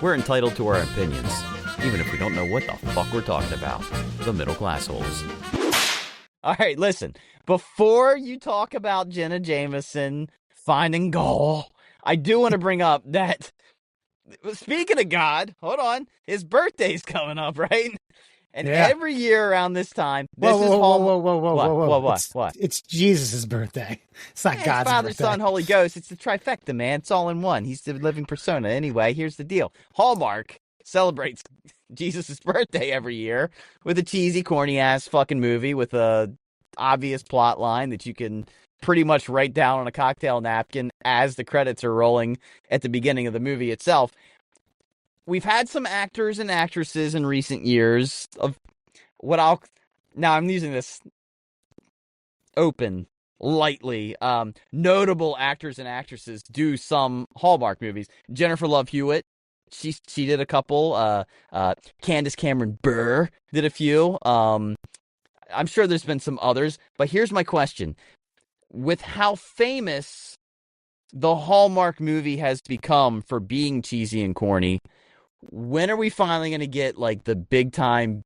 we're entitled to our opinions, even if we don't know what the fuck we're talking about. The middle class holes. All right, listen. Before you talk about Jenna Jameson finding gold, I do want to bring up that, speaking of God, hold on, his birthday's coming up, right? And every year around this time, this is whoa. What? It's Jesus' birthday. It's not God's Father, birthday. Son, Holy Ghost. It's the trifecta, man. It's all in one. He's the living persona. Anyway, here's the deal. Hallmark celebrates Jesus' birthday every year with a cheesy, corny-ass fucking movie with a obvious plot line that you can pretty much write down on a cocktail napkin as the credits are rolling at the beginning of the movie itself. We've had some actors and actresses in recent years of now I'm using this open lightly. Notable actors and actresses do some Hallmark movies. Jennifer Love Hewitt, she did a couple. Candace Cameron Burr did a few. I'm sure there's been some others, but here's my question. With how famous the Hallmark movie has become for being cheesy and corny, when are we finally going to get like the big time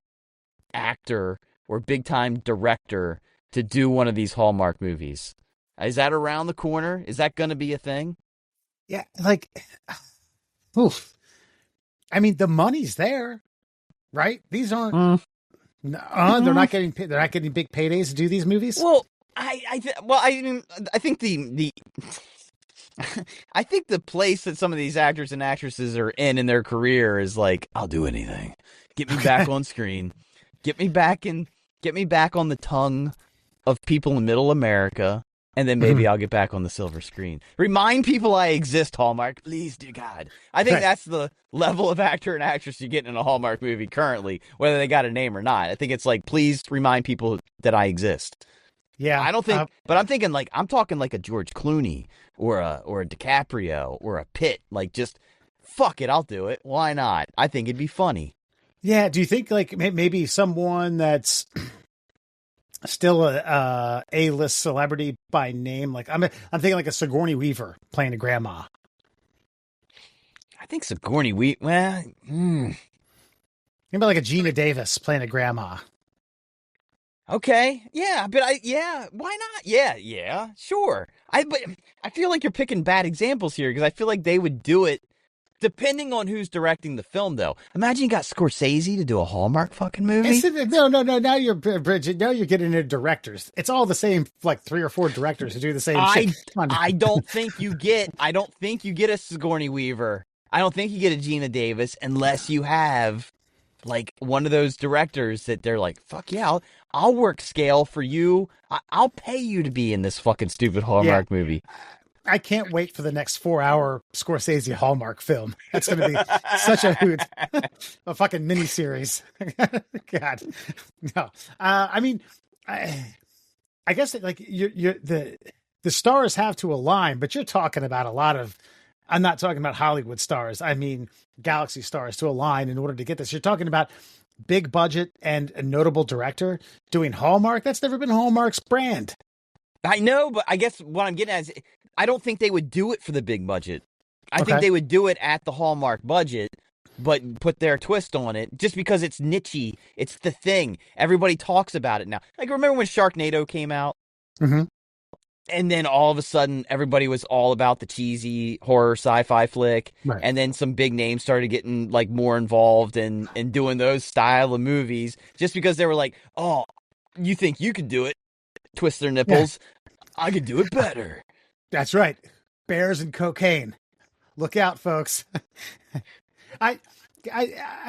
actor or big time director to do one of these Hallmark movies? Is that around the corner? Is that going to be a thing? Yeah, like, oof. I mean, the money's there, right? These aren't. They're not getting big paydays to do these movies. Well, I think I think the place that some of these actors and actresses are in their career is like, I'll do anything. Get me back on screen. Get me back on the tongue of people in middle America, and then maybe I'll get back on the silver screen. Remind people I exist, Hallmark. Please, dear God. I think that's the level of actor and actress you get in a Hallmark movie currently, whether they got a name or not. I think it's like, please remind people that I exist. Yeah, I don't think, but I'm thinking like, I'm talking like a George Clooney or a DiCaprio or a Pitt. Like, just fuck it, I'll do it. Why not? I think it'd be funny. Yeah. Do you think like maybe someone that's still a A-list celebrity by name? Like I'm thinking like a Sigourney Weaver playing a grandma. I think Sigourney Weaver. Maybe like a Gina Davis playing a grandma. Okay, yeah, but why not? Yeah, sure. But I feel like you're picking bad examples here because I feel like they would do it depending on who's directing the film, though. Imagine you got Scorsese to do a Hallmark fucking movie. No. Now you're Bridget. Now you're getting into directors. It's all the same, like 3 or 4 directors who do the same shit. I don't think you get a Sigourney Weaver. I don't think you get a Gina Davis unless you have like one of those directors that they're like, fuck yeah, I'll work scale for you. I'll pay you to be in this fucking stupid Hallmark movie. I can't wait for the next 4-hour Scorsese Hallmark film. That's going to be such a hoot. A fucking miniseries. God. No. I mean, I guess like the stars have to align, but you're talking about a lot of, I'm not talking about Hollywood stars. I mean, galaxy stars to align in order to get this. You're talking about big budget and a notable director doing Hallmark. That's never been Hallmark's brand. I know, but I guess what I'm getting at is I don't think they would do it for the big budget. I think they would do it at the Hallmark budget, but put their twist on it just because it's niche-y. It's the thing. Everybody talks about it now. Like, remember when Sharknado came out? Mm-hmm. And then all of a sudden, everybody was all about the cheesy horror sci-fi flick. Right. And then some big names started getting like more involved in doing those style of movies just because they were like, oh, you think you could do it? Twist their nipples. Yeah. I could do it better. That's right. Bears and cocaine. Look out, folks. I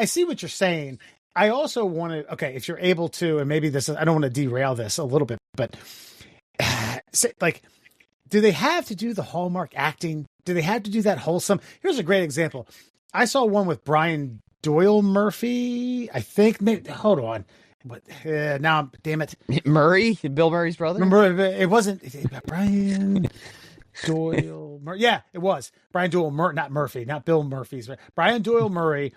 see what you're saying. I also want to, okay, if you're able to, and maybe this, I don't want to derail this a little bit, but like, do they have to do the Hallmark acting? Do they have to do that wholesome? Here's a great example. I saw one with Brian Doyle Murphy. I think, maybe, hold on. But now, damn it. Murray, Bill Murray's brother? Remember, it wasn't Brian Doyle Murray. Yeah, it was. Brian Doyle Murray, not Murphy, not Bill Murphy's. Brian Doyle Murray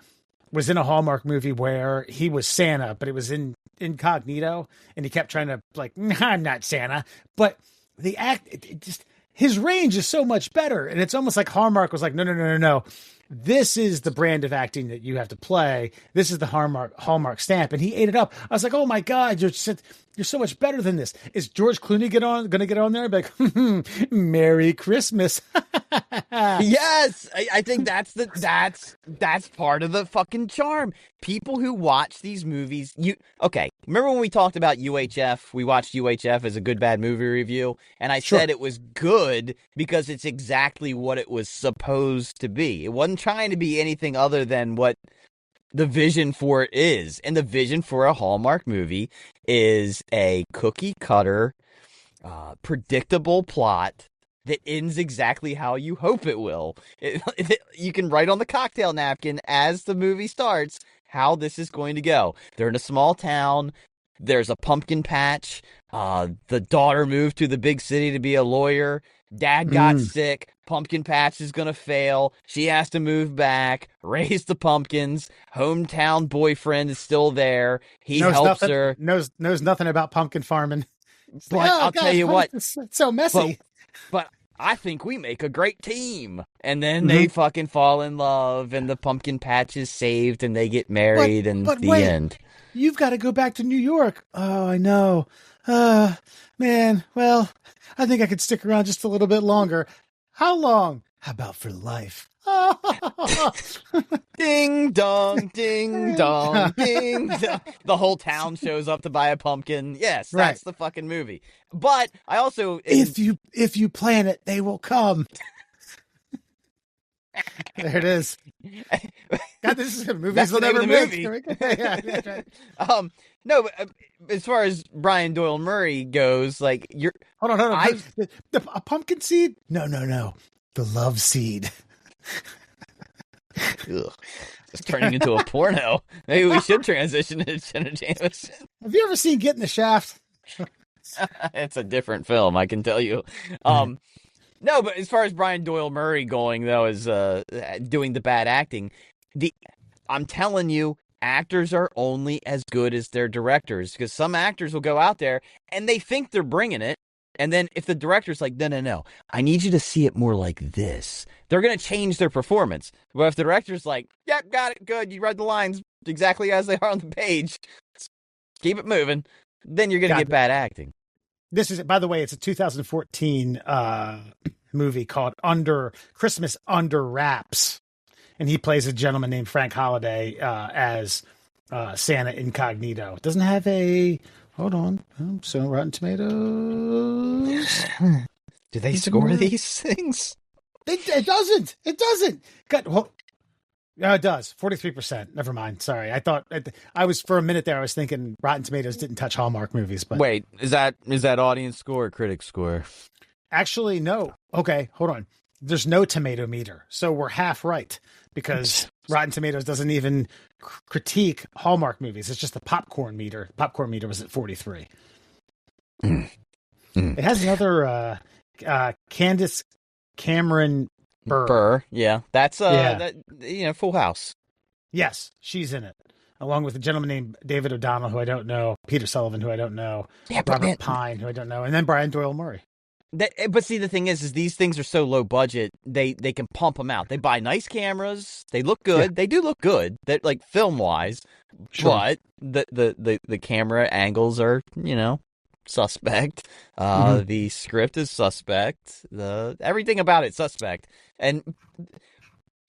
was in a Hallmark movie where he was Santa, but it was incognito, and he kept trying to like, nah, I'm not Santa. But the act, it just his range is so much better, and it's almost like Hallmark was like, no. this is the brand of acting that you have to play. This is the Hallmark stamp. And he ate it up. I was like, oh my God, you're so much better than this. Is George Clooney going to get on there and be like, Merry Christmas? Yes, I think that's part of the fucking charm. People who watch these movies, remember when we talked about UHF? We watched UHF as a good bad movie review, and I said it was good because it's exactly what it was supposed to be. It wasn't trying to be anything other than what the vision for it is. And the vision for a Hallmark movie is a cookie cutter, predictable plot that ends exactly how you hope it will. You can write on the cocktail napkin as the movie starts how this is going to go. They're in a small town. There's a pumpkin patch. The daughter moved to the big city to be a lawyer. Dad got sick. Pumpkin patch is going to fail. She has to move back, raise the pumpkins. Hometown boyfriend is still there. He helps her. Knows nothing about pumpkin farming. But I'll tell you what. It's so messy. But I think we make a great team. And then they fucking fall in love, and the pumpkin patch is saved, and they get married, end. You've got to go back to New York. Oh, I know. Man, well, I think I could stick around just a little bit longer. How long? How about for life? Ding dong, ding dong, ding dong. The whole town shows up to buy a pumpkin. Yes, that's the fucking movie. But I also... If you plan it, they will come. There it is. God, this is movies will never make. No, but as far as Brian Doyle Murray goes, like you're hold on. A pumpkin seed? No. The love seed. Ugh. It's turning into a porno. Maybe we should transition to Jenna Jameson. Have you ever seen Get in the Shaft? It's a different film, I can tell you. No, but as far as Brian Doyle Murray going, though, is doing the bad acting, I'm telling you, actors are only as good as their directors, because some actors will go out there and they think they're bringing it. And then if the director's like, no, I need you to see it more like this, they're going to change their performance. But if the director's like, yep, got it, good, you read the lines exactly as they are on the page, keep it moving, then you're going to get bad acting. This is, by the way, it's a 2014 movie called Christmas Under Wraps. And he plays a gentleman named Frank Holiday as Santa Incognito. It doesn't have a... Hold on. So Rotten Tomatoes. Do they score these things? It doesn't. It doesn't. No, it does. 43%. Never mind. Sorry. I was for a minute there. I was thinking Rotten Tomatoes didn't touch Hallmark movies. But wait, is that audience score or critic score? Actually, no. Okay, hold on. There's no tomato meter, so we're half right because Rotten Tomatoes doesn't even critique Hallmark movies. It's just the popcorn meter. Popcorn meter was at 43. It has another Candace Cameron Burr. Yeah, that's Full House. Yes, she's in it, along with a gentleman named David O'Donnell, who I don't know, Peter Sullivan, who I don't know, Robert Pine, who I don't know, and then Brian Doyle Murray. But see, the thing is these things are so low budget, they can pump them out. They buy nice cameras. They look good. Yeah. They do look good. That like film wise, but the camera angles are suspect. The script is suspect. Everything about it suspect. And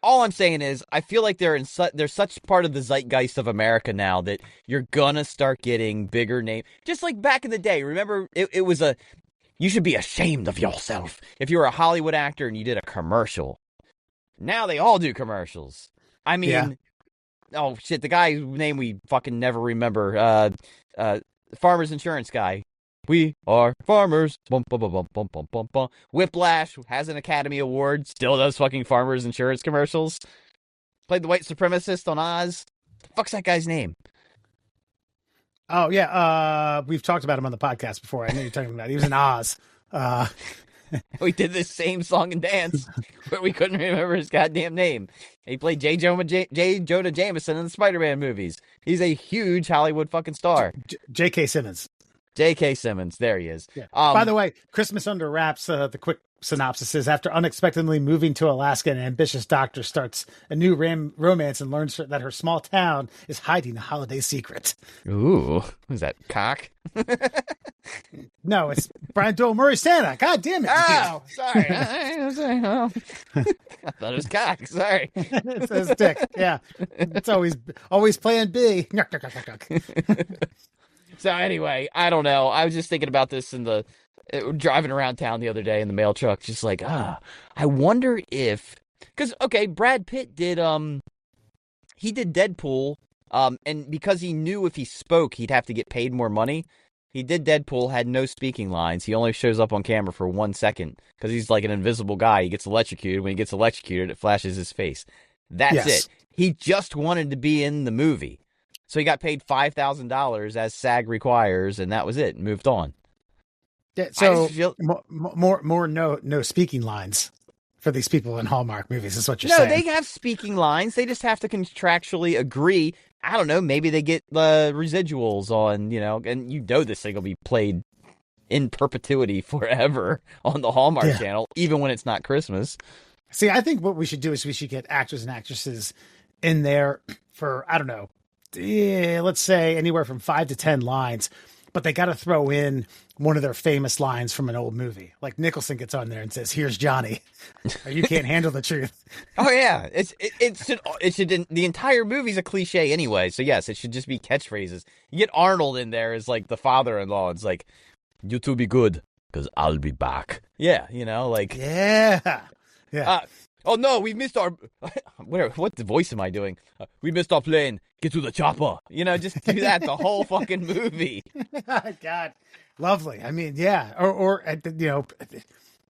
all I'm saying is, I feel like they're such part of the zeitgeist of America now that you're gonna start getting bigger names. Just like back in the day, remember it was you should be ashamed of yourself if you were a Hollywood actor and you did a commercial. Now they all do commercials. I mean, oh shit, the guy whose name we fucking never remember, Farmers Insurance guy. We are farmers. Bum, bum, bum, bum, bum, bum, bum, bum. Whiplash has an Academy Award, still does fucking Farmers Insurance commercials. Played the white supremacist on Oz. The fuck's that guy's name? Oh, yeah. We've talked about him on the podcast before. I know you're talking about. He was in Oz. We did this same song and dance, but we couldn't remember his goddamn name. He played J. Jonah Jameson in the Spider-Man movies. He's a huge Hollywood fucking star. J.K. Simmons. J.K. Simmons. There he is. Yeah. By the way, Christmas Under Wraps, the quick synopsis is, after unexpectedly moving to Alaska, an ambitious doctor starts a new romance and learns that her small town is hiding a holiday secret. Ooh, who's that, cock? No, it's Brian Doyle Murray Santa. God damn it. Oh, sorry. I thought it was cock. Sorry. It says dick. Yeah. It's always plan B. So anyway, I don't know. I was just thinking about this driving around town the other day in the mail truck, just like, I wonder if, because, okay, Brad Pitt did Deadpool, and because he knew if he spoke, he'd have to get paid more money. He did Deadpool, had no speaking lines. He only shows up on camera for 1 second because he's like an invisible guy. He gets electrocuted. When he gets electrocuted, it flashes his face. That's it. He just wanted to be in the movie. So he got paid $5,000 as SAG requires, and that was it. Moved on. Yeah, so more no speaking lines for these people in Hallmark movies is what you're saying. No, they have speaking lines. They just have to contractually agree. I don't know. Maybe they get the residuals on, and this thing will be played in perpetuity forever on the Hallmark channel, even when it's not Christmas. See, I think what we should do is we should get actors and actresses in there for, I don't know, let's say anywhere from 5 to 10 lines, but they got to throw in one of their famous lines from an old movie. Like Nicholson gets on there and says, "Here's Johnny," or "You can't handle the truth." Oh yeah, it should the entire movie's a cliche anyway. So yes, it should just be catchphrases. You get Arnold in there as like the father-in-law. It's like, "You two be good, because I'll be back." Yeah, yeah. Oh no, we missed our. What voice am I doing? We missed our plane. Get to the chopper. Just do that the whole fucking movie. God, lovely. I mean, yeah. Or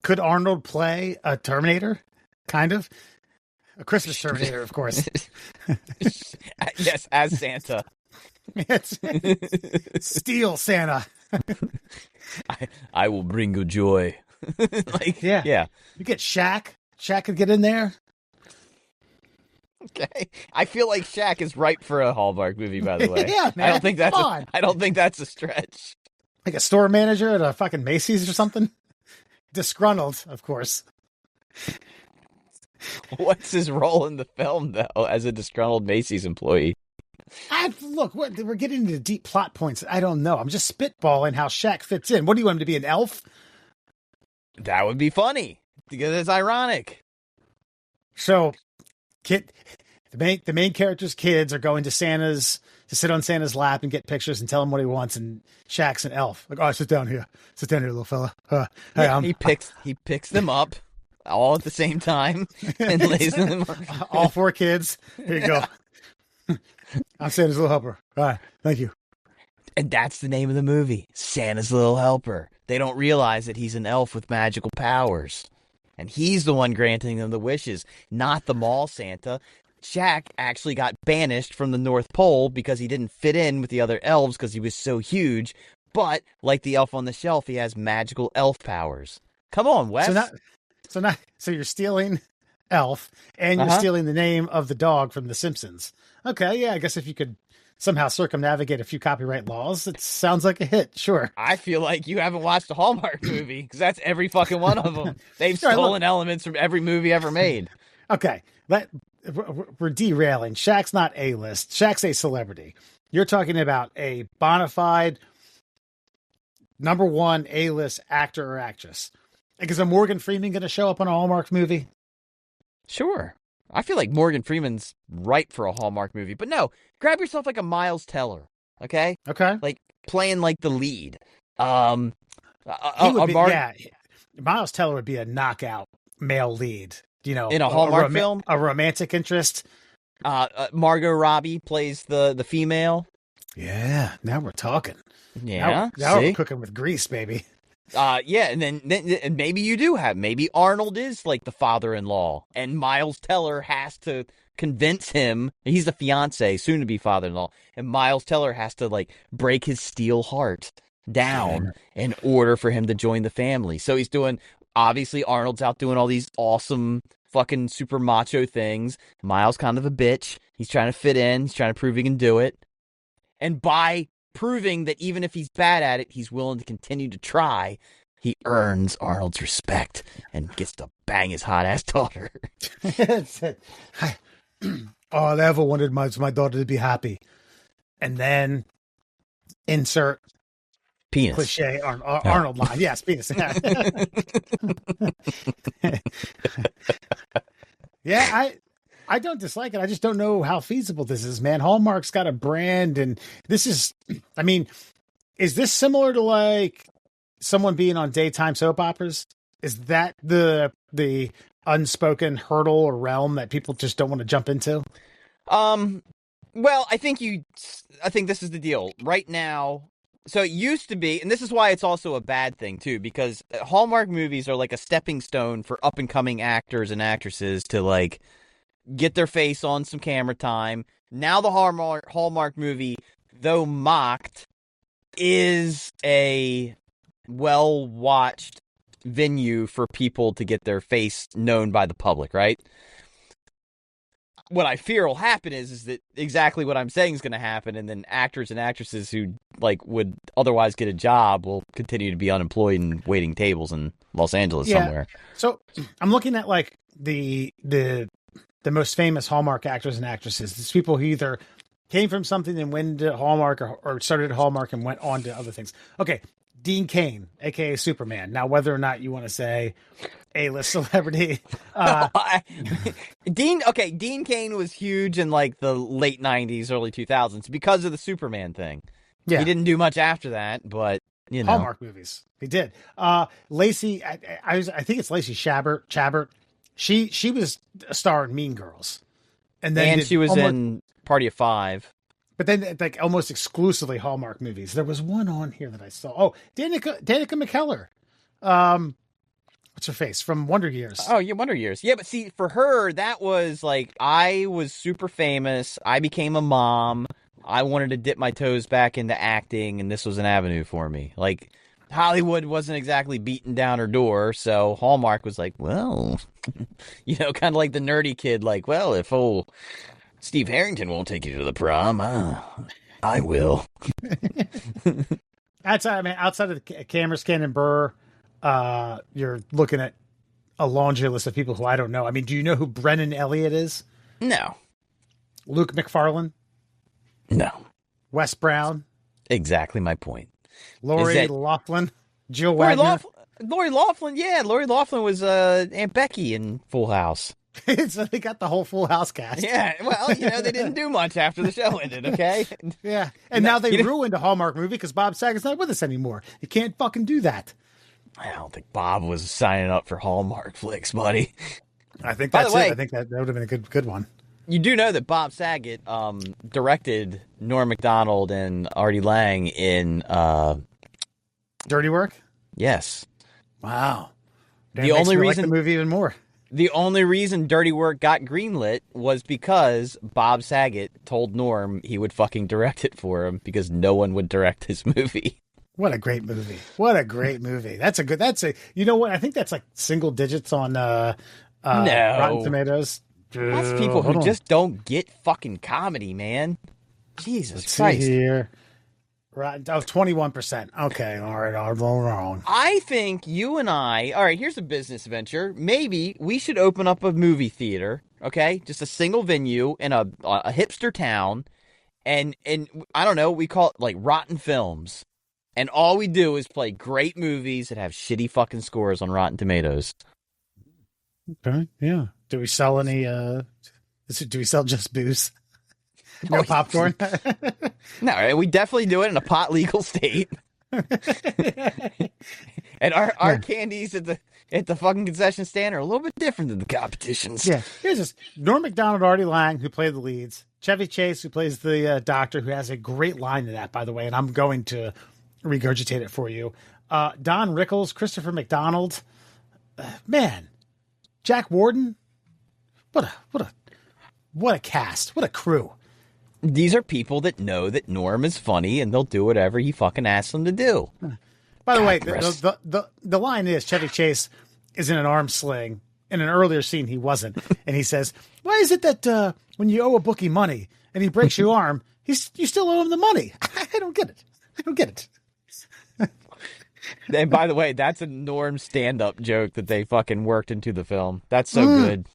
could Arnold play a Terminator? Kind of a Christmas Terminator, of course. Yes, as Santa. It's Steel Santa. I will bring you joy. Yeah. You get Shaq. Shaq could get in there. Okay, I feel like Shaq is ripe for a Hallmark movie. By the way, yeah, man. I don't think that's a stretch. Like a store manager at a fucking Macy's or something. Disgruntled, of course. What's his role in the film, though, as a disgruntled Macy's employee? Look, we're getting into deep plot points. I don't know. I'm just spitballing how Shaq fits in. What do you want him to be, an elf? That would be funny. Because it's ironic. So, the main character's kids are going to sit on Santa's lap and get pictures and tell him what he wants. And Shaq's an elf. Like, "Oh, sit down here, little fella." He picks them up all at the same time and lays them. All 4 kids. Here you go. I'm Santa's little helper. All right, thank you. And that's the name of the movie, Santa's Little Helper. They don't realize that he's an elf with magical powers. And he's the one granting them the wishes, not the mall Santa. Shaq actually got banished from the North Pole because he didn't fit in with the other elves because he was so huge. But, like the elf on the shelf, he has magical elf powers. Come on, Wes. So you're stealing elf, and you're stealing the name of the dog from The Simpsons. Okay, yeah, I guess if you could somehow circumnavigate a few copyright laws, it sounds like a hit. Sure. I feel like you haven't watched a Hallmark movie because that's every fucking one of them. They've stolen elements from every movie ever made. Okay, we're derailing. Shaq's not A-list. Shaq's a celebrity. You're talking about a bona fide #1 A-list actor or actress. Like, is a Morgan Freeman going to show up on a Hallmark movie? Sure. I feel like Morgan Freeman's ripe for a Hallmark movie. But no, grab yourself like a Miles Teller, okay? Okay. Like, playing like the lead. Miles Teller would be a knockout male lead. In a Hallmark film? A romantic interest. Margot Robbie plays the female. Yeah, now we're talking. Yeah, now we're cooking with grease, baby. Yeah, and then maybe you do maybe Arnold is like the father-in-law, and Miles Teller has to convince him, he's the fiance, soon to be father-in-law, and Miles Teller has to like break his steel heart down in order for him to join the family. So obviously Arnold's out doing all these awesome fucking super macho things. Miles kind of a bitch. He's trying to fit in. He's trying to prove he can do it. And by proving that even if he's bad at it, he's willing to continue to try. He earns Arnold's respect and gets to bang his hot ass daughter. All I ever wanted was my daughter to be happy. And then insert penis. Cliche Arnold line. Yes, penis. Yeah, I don't dislike it. I just don't know how feasible this is, man. Hallmark's got a brand, and this is, I mean, is this similar to like someone being on daytime soap operas? Is that the unspoken hurdle or realm that people just don't want to jump into? Well, I think this is the deal right now. So it used to be, and this is why it's also a bad thing too, because Hallmark movies are like a stepping stone for up and coming actors and actresses to like get their face on some camera time. Now the Hallmark movie, though mocked, is a well-watched venue for people to get their face known by the public, right? What I fear will happen is that exactly what I'm saying is going to happen, and then actors and actresses who like would otherwise get a job will continue to be unemployed and waiting tables in Los Angeles somewhere. So I'm looking at like the most famous Hallmark actors and actresses. These people who either came from something and went to Hallmark or started at Hallmark and went on to other things. Okay. Dean Cain, aka Superman. Now, whether or not you want to say A-list celebrity, Dean Cain was huge in like the late '90s, early 2000s because of the Superman thing. Yeah, he didn't do much after that, but you know, Hallmark movies he did. Lacey, I think it's Lacey Chabert. She was a star in Mean Girls, and then she was in Party of Five. But then, like, almost exclusively Hallmark movies. There was one on here that I saw. Oh, Danica McKellar. What's her face? From Wonder Years. Oh, yeah, Wonder Years. Yeah, but see, for her, that was, like, I was super famous. I became a mom. I wanted to dip my toes back into acting, and this was an avenue for me. Like, Hollywood wasn't exactly beating down her door, so Hallmark was like, well, you know, kind of like the nerdy kid, like, well, if Steve Harrington won't take you to the prom, I will. Outside of the cameras, Ken and Burr, you're looking at a laundry list of people who I don't know. I mean, do you know who Brennan Elliott is? No. Luke McFarlane? No. Wes Brown? Exactly my point. Lori Loughlin? Jill Wagner? Lori Loughlin, yeah. Lori Loughlin was Aunt Becky in Full House. So they got the whole Full House cast. Yeah, well, you know, they didn't do much after the show ended, okay? Yeah, and now they ruined a Hallmark movie because Bob Saget's not with us anymore. You can't fucking do that. I don't think Bob was signing up for Hallmark flicks, buddy. I think that's it. I think that would have been a good one. You do know that Bob Saget directed Norm Macdonald and Artie Lang in Dirty Work? Yes. Wow. The only reason like the movie even more. The only reason Dirty Work got greenlit was because Bob Saget told Norm he would fucking direct it for him because no one would direct his movie. What a great movie. What a great movie. You know what? I think that's like single digits on Rotten Tomatoes. That's people who just don't get fucking comedy, man. Jesus Christ. See here. Right. Oh, 21%. Okay. All right. I'll go wrong. I think you and I, all right, here's a business venture. Maybe we should open up a movie theater, okay? Just a single venue in a hipster town. And I don't know, we call it like Rotten Films. And all we do is play great movies that have shitty fucking scores on Rotten Tomatoes. Okay. Yeah. Do we sell any, do we sell just booze? No popcorn? No, we definitely do it in a pot legal state. And our candies at the fucking concession stand are a little bit different than the competitions. Yeah. Here's this. Norm Macdonald, Artie Lang, who play the leads. Chevy Chase, who plays the doctor, who has a great line in that, by the way, and I'm going to regurgitate it for you. Don Rickles, Christopher McDonald. Man. Jack Warden. What a cast. What a crew. These are people that know that Norm is funny and they'll do whatever he fucking asks them to do. By the way, the line is Chevy Chase is in an arm sling. In an earlier scene, he wasn't. And he says, why is it that when you owe a bookie money and he breaks your arm, you still owe him the money. I don't get it. I don't get it. And by the way, that's a Norm stand-up joke that they fucking worked into the film. That's so good.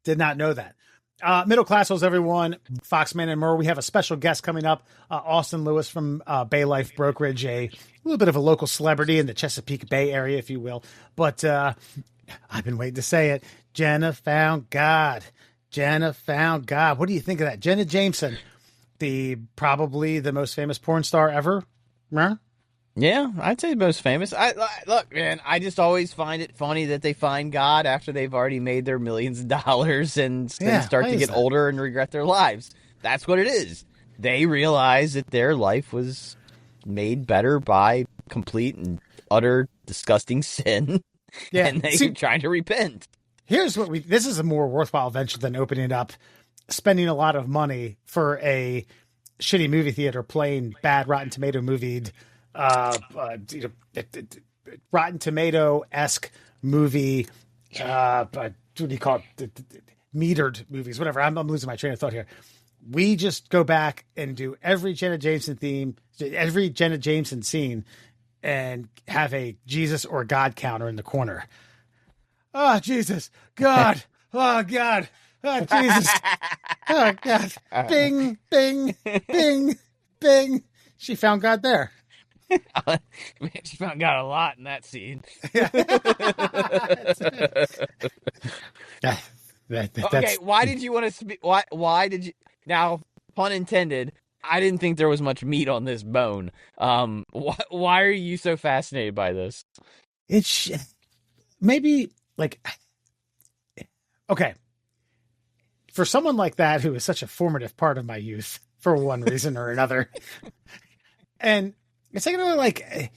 Did not know that. Middle Class Holes, everyone. Foxman and Murr. We have a special guest coming up. Austin Lewis from Bay Life Brokerage, a little bit of a local celebrity in the Chesapeake Bay area, if you will. But I've been waiting to say it. Jenna found God. Jenna found God. What do you think of that? Jenna Jameson, probably the most famous porn star ever. Murr? Yeah, I'd say the most famous. Look, man, I just always find it funny that they find God after they've already made their millions of dollars and then start to get older and regret their lives. That's what it is. They realize that their life was made better by complete and utter disgusting sin. Yeah, and they're trying to repent. Here's what this is a more worthwhile venture than opening up, spending a lot of money for a shitty movie theater playing bad Rotten Tomato movied Rotten Tomato-esque movie, what do you call it? Metered movies, whatever. I'm losing my train of thought here. We just go back and do every Jenna Jameson scene and have a Jesus or God counter in the corner. Oh, Jesus. God. Oh, God. Oh, Jesus. Oh, God. Bing, bing, bing, bing. She found God there. She found God a lot in that scene. Okay, why did you want to speak? Why did you? Now, pun intended. I didn't think there was much meat on this bone. Why are you so fascinated by this? It's maybe like, okay, for someone like that who is such a formative part of my youth for one reason or another, and secondly, like,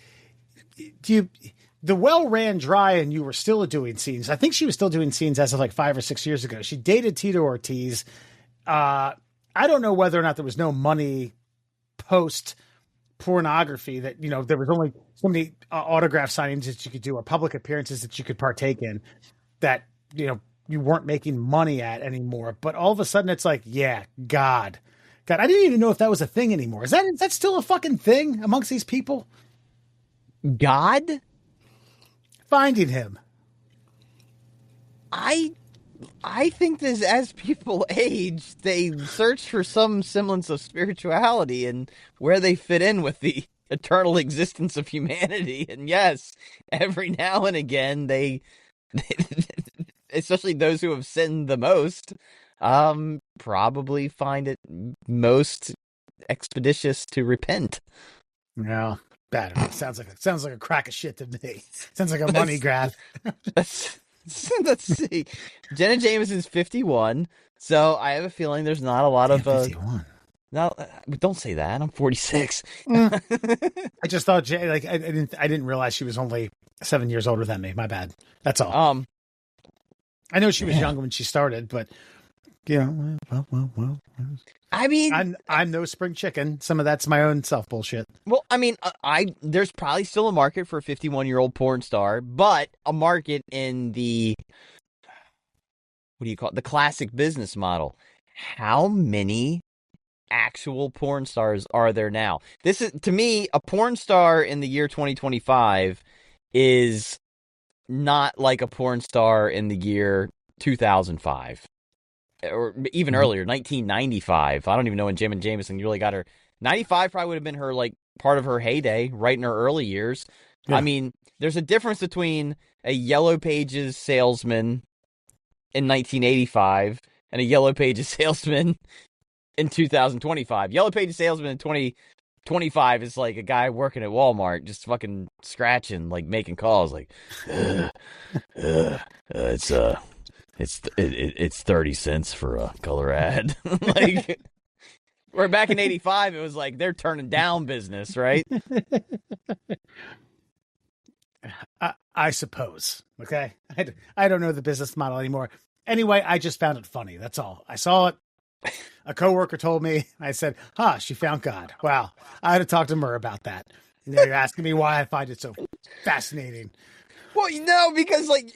the well ran dry and you were still doing scenes. I think she was still doing scenes as of like 5 or 6 years ago. She dated Tito Ortiz. I don't know whether or not there was no money post pornography that, there was only so many autograph signings that you could do or public appearances that you could partake in that, you weren't making money at anymore. But all of a sudden it's like, yeah, God, I didn't even know if that was a thing anymore. Is that still a fucking thing amongst these people? God? Finding him. I think that as people age, they search for some semblance of spirituality and where they fit in with the eternal existence of humanity. And yes, every now and again, they especially those who have sinned the most, probably find it most expeditious to repent. Yeah, bad. Sounds like a crack of shit to me. Sounds like a money grab. Let's see. Jenna Jameson's 51, so I have a feeling there's not a lot of 51. No, don't say that. I'm 46. I just thought, I didn't realize she was only 7 years older than me. My bad. That's all. I know she was young when she started, but well. I mean, I'm no spring chicken. Some of that's my own self bullshit. Well, I mean, there's probably still a market for a 51-year-old porn star, but a market in the, what do you call it? The classic business model. How many actual porn stars are there now? This is, to me, a porn star in the year 2025 is not like a porn star in the year 2005. Or even earlier, 1995. I don't even know when Jenna Jameson really got her. 95 probably would have been her, like, part of her heyday, right in her early years. Yeah. I mean, there's a difference between a Yellow Pages salesman in 1985 and a Yellow Pages salesman in 2025. Yellow Pages salesman in 2025 is like a guy working at Walmart, just fucking scratching, like making calls, like, It's 30 cents for a color ad. Like, where back in 85, it was like they're turning down business, right? I suppose. Okay. I don't know the business model anymore. Anyway, I just found it funny. That's all. I saw it. A coworker told me. I said, she found God. Wow. I had to talk to Murr about that. And you're asking me why I find it so fascinating. Well, because, like,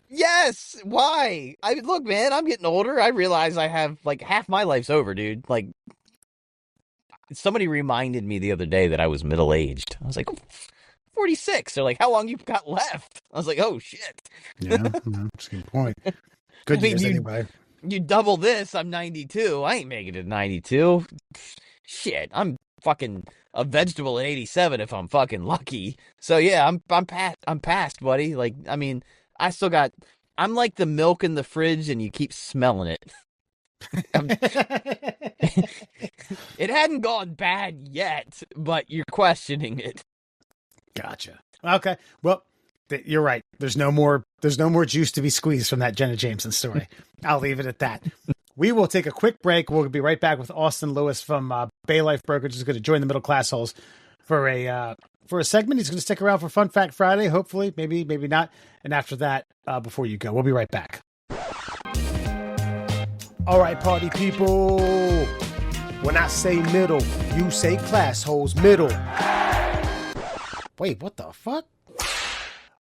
yes. Why? Look, man, I'm getting older. I realize I have, like, half my life's over, dude. Like, somebody reminded me the other day that I was middle aged. I was like, oh, 46. They're like, how long you've got left? I was like, oh shit. Yeah, that's a good point. I Good mean, years anyway. you double this, I'm 92. I ain't making it 92. Shit, I'm fucking a vegetable at 87 if I'm fucking lucky. So yeah, I'm past, buddy. Like, I mean, I still got. I'm like the milk in the fridge, and you keep smelling it. It hadn't gone bad yet, but you're questioning it. Gotcha. Okay. Well, you're right. There's no more juice to be squeezed from that Jenna Jameson story. I'll leave it at that. We will take a quick break. We'll be right back with Austin Lewis from Bay Life Brokerage. Who's going to join the Middle Class Holes for a segment. He's going to stick around for Fun Fact Friday. Hopefully, maybe not. And after that, before you go, we'll be right back. All right, party people. When I say middle, you say class holes middle. Wait, what the fuck?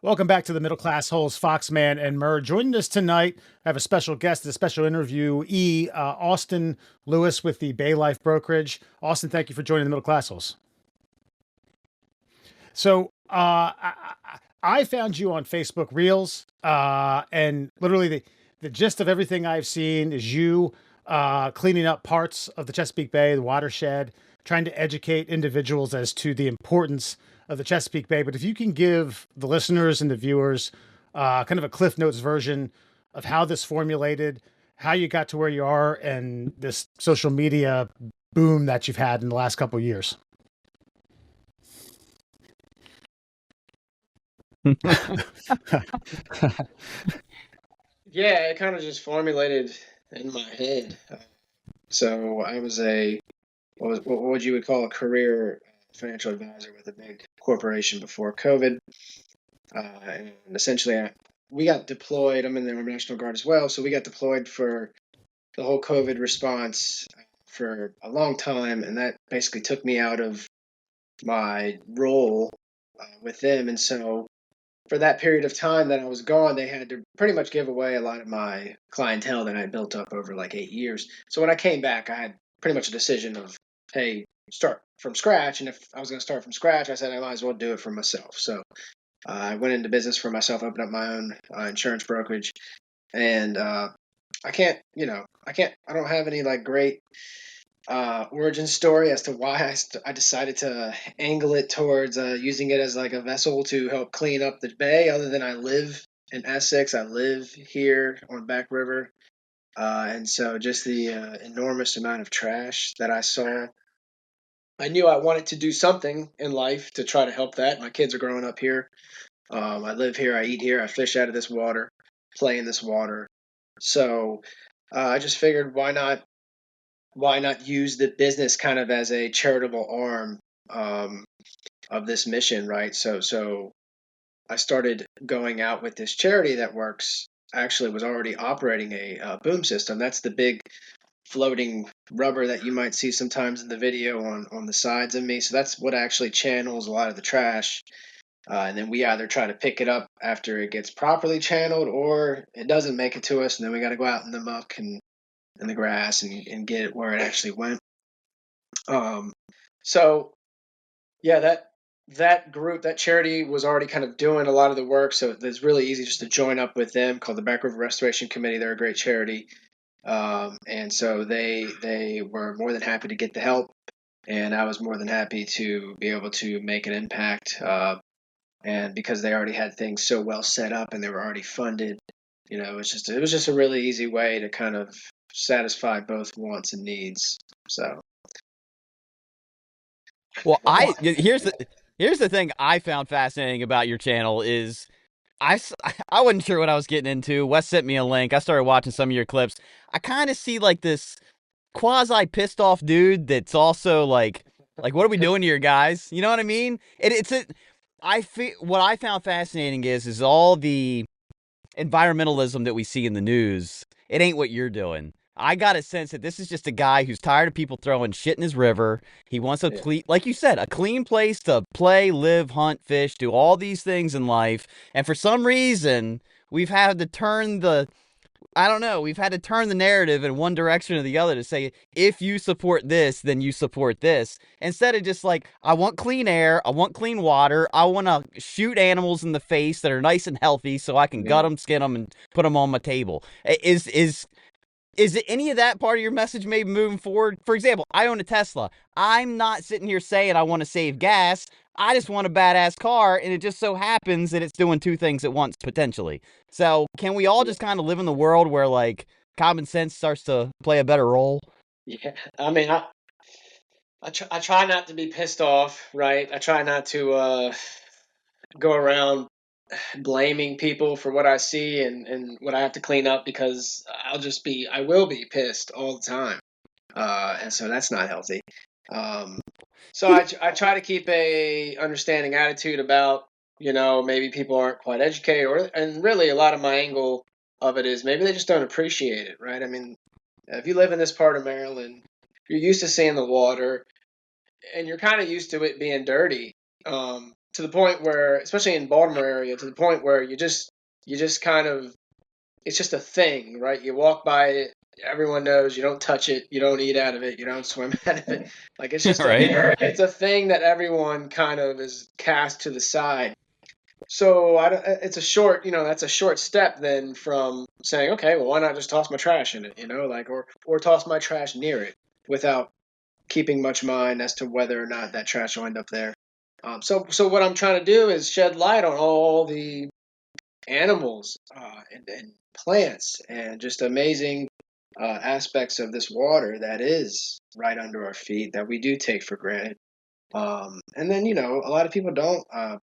Welcome back to the Middle Class Holes, Foxman and Murr. Joining us tonight, I have a special guest, a special interview, Austin Lewis with the Bay Life Brokerage. Austin, thank you for joining the Middle Class Holes. So, I found you on Facebook Reels, and literally the gist of everything I've seen is you cleaning up parts of the Chesapeake Bay, the watershed, trying to educate individuals as to the importance of the Chesapeake Bay. But if you can give the listeners and the viewers kind of a Cliff Notes version of how this formulated, how you got to where you are, and this social media boom that you've had in the last couple of years. Yeah, it kind of just formulated in my head. So I was what would you would call a career financial advisor with a big corporation before COVID. And essentially, we got deployed. I'm in the Army National Guard as well. So we got deployed for the whole COVID response for a long time. And that basically took me out of my role with them. And so for that period of time that I was gone, they had to pretty much give away a lot of my clientele that I had built up over like 8 years. So when I came back, I had pretty much a decision of, hey, start from scratch. And if I was going to start from scratch, I said I might as well do it for myself. So I went into business for myself, opened up my own insurance brokerage. And I don't have any like great origin story as to why I decided to angle it towards using it as like a vessel to help clean up the bay, other than I live in Essex. I live here on Back River. And so just the enormous amount of trash that I saw, I knew I wanted to do something in life to try to help that. My kids are growing up here. I live here, I eat here, I fish out of this water, play in this water. So I just figured, why not use the business kind of as a charitable arm of this mission, right? So I started going out with this charity that actually was already operating a boom system. That's the big floating rubber that you might see sometimes in the video on the sides of me. So that's what actually channels a lot of the trash. And then we either try to pick it up after it gets properly channeled, or it doesn't make it to us, and then we got to go out in the muck and in the grass and get it where it actually went. So yeah, that group, that charity was already kind of doing a lot of the work. So it's really easy just to join up with them, called the Back River Restoration Committee. They're a great charity. And so they were more than happy to get the help, and I was more than happy to be able to make an impact. And because they already had things so well set up and they were already funded, it was just a really easy way to kind of satisfy both wants and needs. So, well, here's the thing I found fascinating about your channel is I wasn't sure what I was getting into. Wes sent me a link. I started watching some of your clips. I kind of see like this quasi pissed off dude that's also like what are we doing here, guys? You know what I mean? What I found fascinating is all the environmentalism that we see in the news. It ain't what you're doing. I got a sense that this is just a guy who's tired of people throwing shit in his river. He wants like you said, a clean place to play, live, hunt, fish, do all these things in life. And for some reason, we've had to turn I don't know. We've had to turn the narrative in one direction or the other to say, if you support this, then you support this. Instead of just like, I want clean air, I want clean water, I want to shoot animals in the face that are nice and healthy so I can gut them, skin them, and put them on my table. Is it any of that part of your message maybe moving forward? For example, I own a Tesla. I'm not sitting here saying I want to save gas. I just want a badass car, and it just so happens that it's doing two things at once, potentially. So can we all just kind of live in the world where, like, common sense starts to play a better role? Yeah, I mean, I try not to be pissed off, right? I try not to go around blaming people for what I see and what I have to clean up, because I will be pissed all the time. And so that's not healthy. Um, so I try to keep a understanding attitude about, maybe people aren't quite educated, and really a lot of my angle of it is maybe they just don't appreciate it, right? I mean, if you live in this part of Maryland, you're used to seeing the water, and you're kind of used to it being dirty, to the point where, especially in Baltimore area, to the point where you just kind of, it's just a thing, right? You walk by it, everyone knows, you don't touch it, you don't eat out of it, you don't swim out of it. Like it's just Right? it's a thing that everyone kind of is cast to the side. So it's a short, that's a short step then from saying, okay, well, why not just toss my trash in it, like, or toss my trash near it without keeping much mind as to whether or not that trash will end up there. So what I'm trying to do is shed light on all the animals and plants and just amazing aspects of this water that is right under our feet that we do take for granted. And then, a lot of people don't. A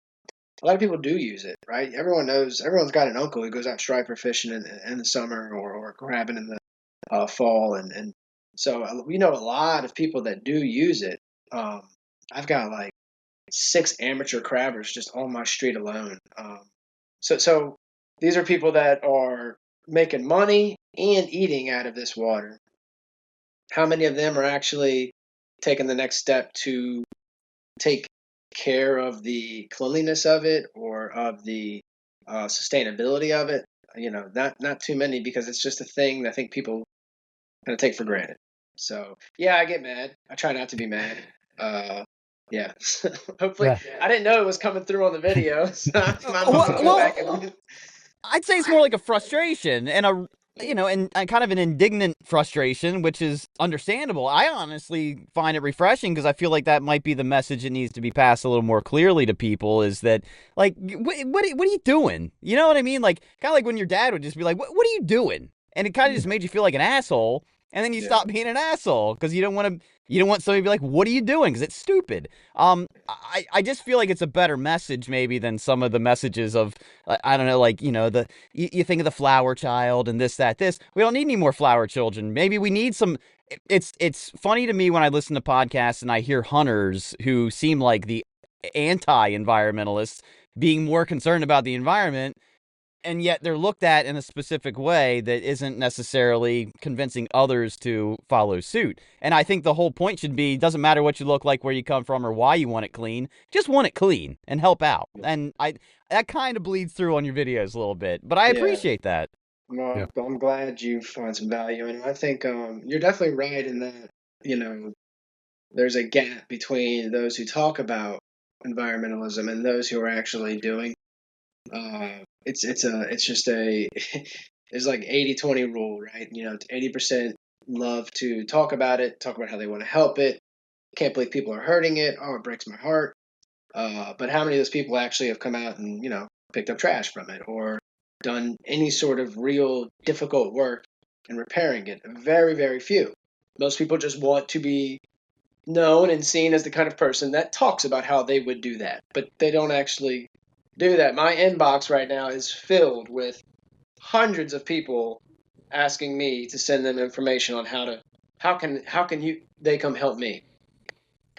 lot of people do use it, right? Everyone knows. Everyone's got an uncle who goes out striper fishing in the summer, or crabbing in the fall, and so we know a lot of people that do use it. Um, I've got like 6 amateur crabbers just on my street alone. So these are people that are making money and eating out of this water. How many of them are actually taking the next step to take care of the cleanliness of it, or of the sustainability of it? Not too many, because it's just a thing that I think people kind of take for granted. So yeah, I get mad. I try not to be mad. Yeah. Hopefully, Yeah. I didn't know it was coming through on the video. So I'm Well, gonna go well, back and I'd say it's more like a frustration and and kind of an indignant frustration, which is understandable. I honestly find it refreshing because I feel like that might be the message that needs to be passed a little more clearly to people, is that, like, what are you doing? You know what I mean? Like, kind of like when your dad would just be like, what are you doing? And it kind of just made you feel like an asshole. And then you stop being an asshole because you don't want somebody to be like, what are you doing? Because it's stupid. I just feel like it's a better message maybe than some of the messages of, I don't know, like, you think of the flower child and this, that, this. We don't need any more flower children. Maybe we need some. It's funny to me when I listen to podcasts and I hear hunters who seem like the anti-environmentalists being more concerned about the environment, and yet they're looked at in a specific way that isn't necessarily convincing others to follow suit. And I think the whole point should be, doesn't matter what you look like, where you come from, or why you want it clean, just want it clean and help out. And that kind of bleeds through on your videos a little bit, but I Yeah. appreciate that. Well, Yeah. I'm glad you find some value in it. I think you're definitely right in that, there's a gap between those who talk about environmentalism and those who are actually doing. It's just a it's like 80-20 rule, right? 80% love to talk about it, talk about how they want to help it. Can't believe people are hurting it. Oh, it breaks my heart. But how many of those people actually have come out and, picked up trash from it, or done any sort of real difficult work in repairing it? Very, very few. Most people just want to be known and seen as the kind of person that talks about how they would do that, but they don't actually do that. My inbox right now is filled with hundreds of people asking me to send them information on how can you they come help me.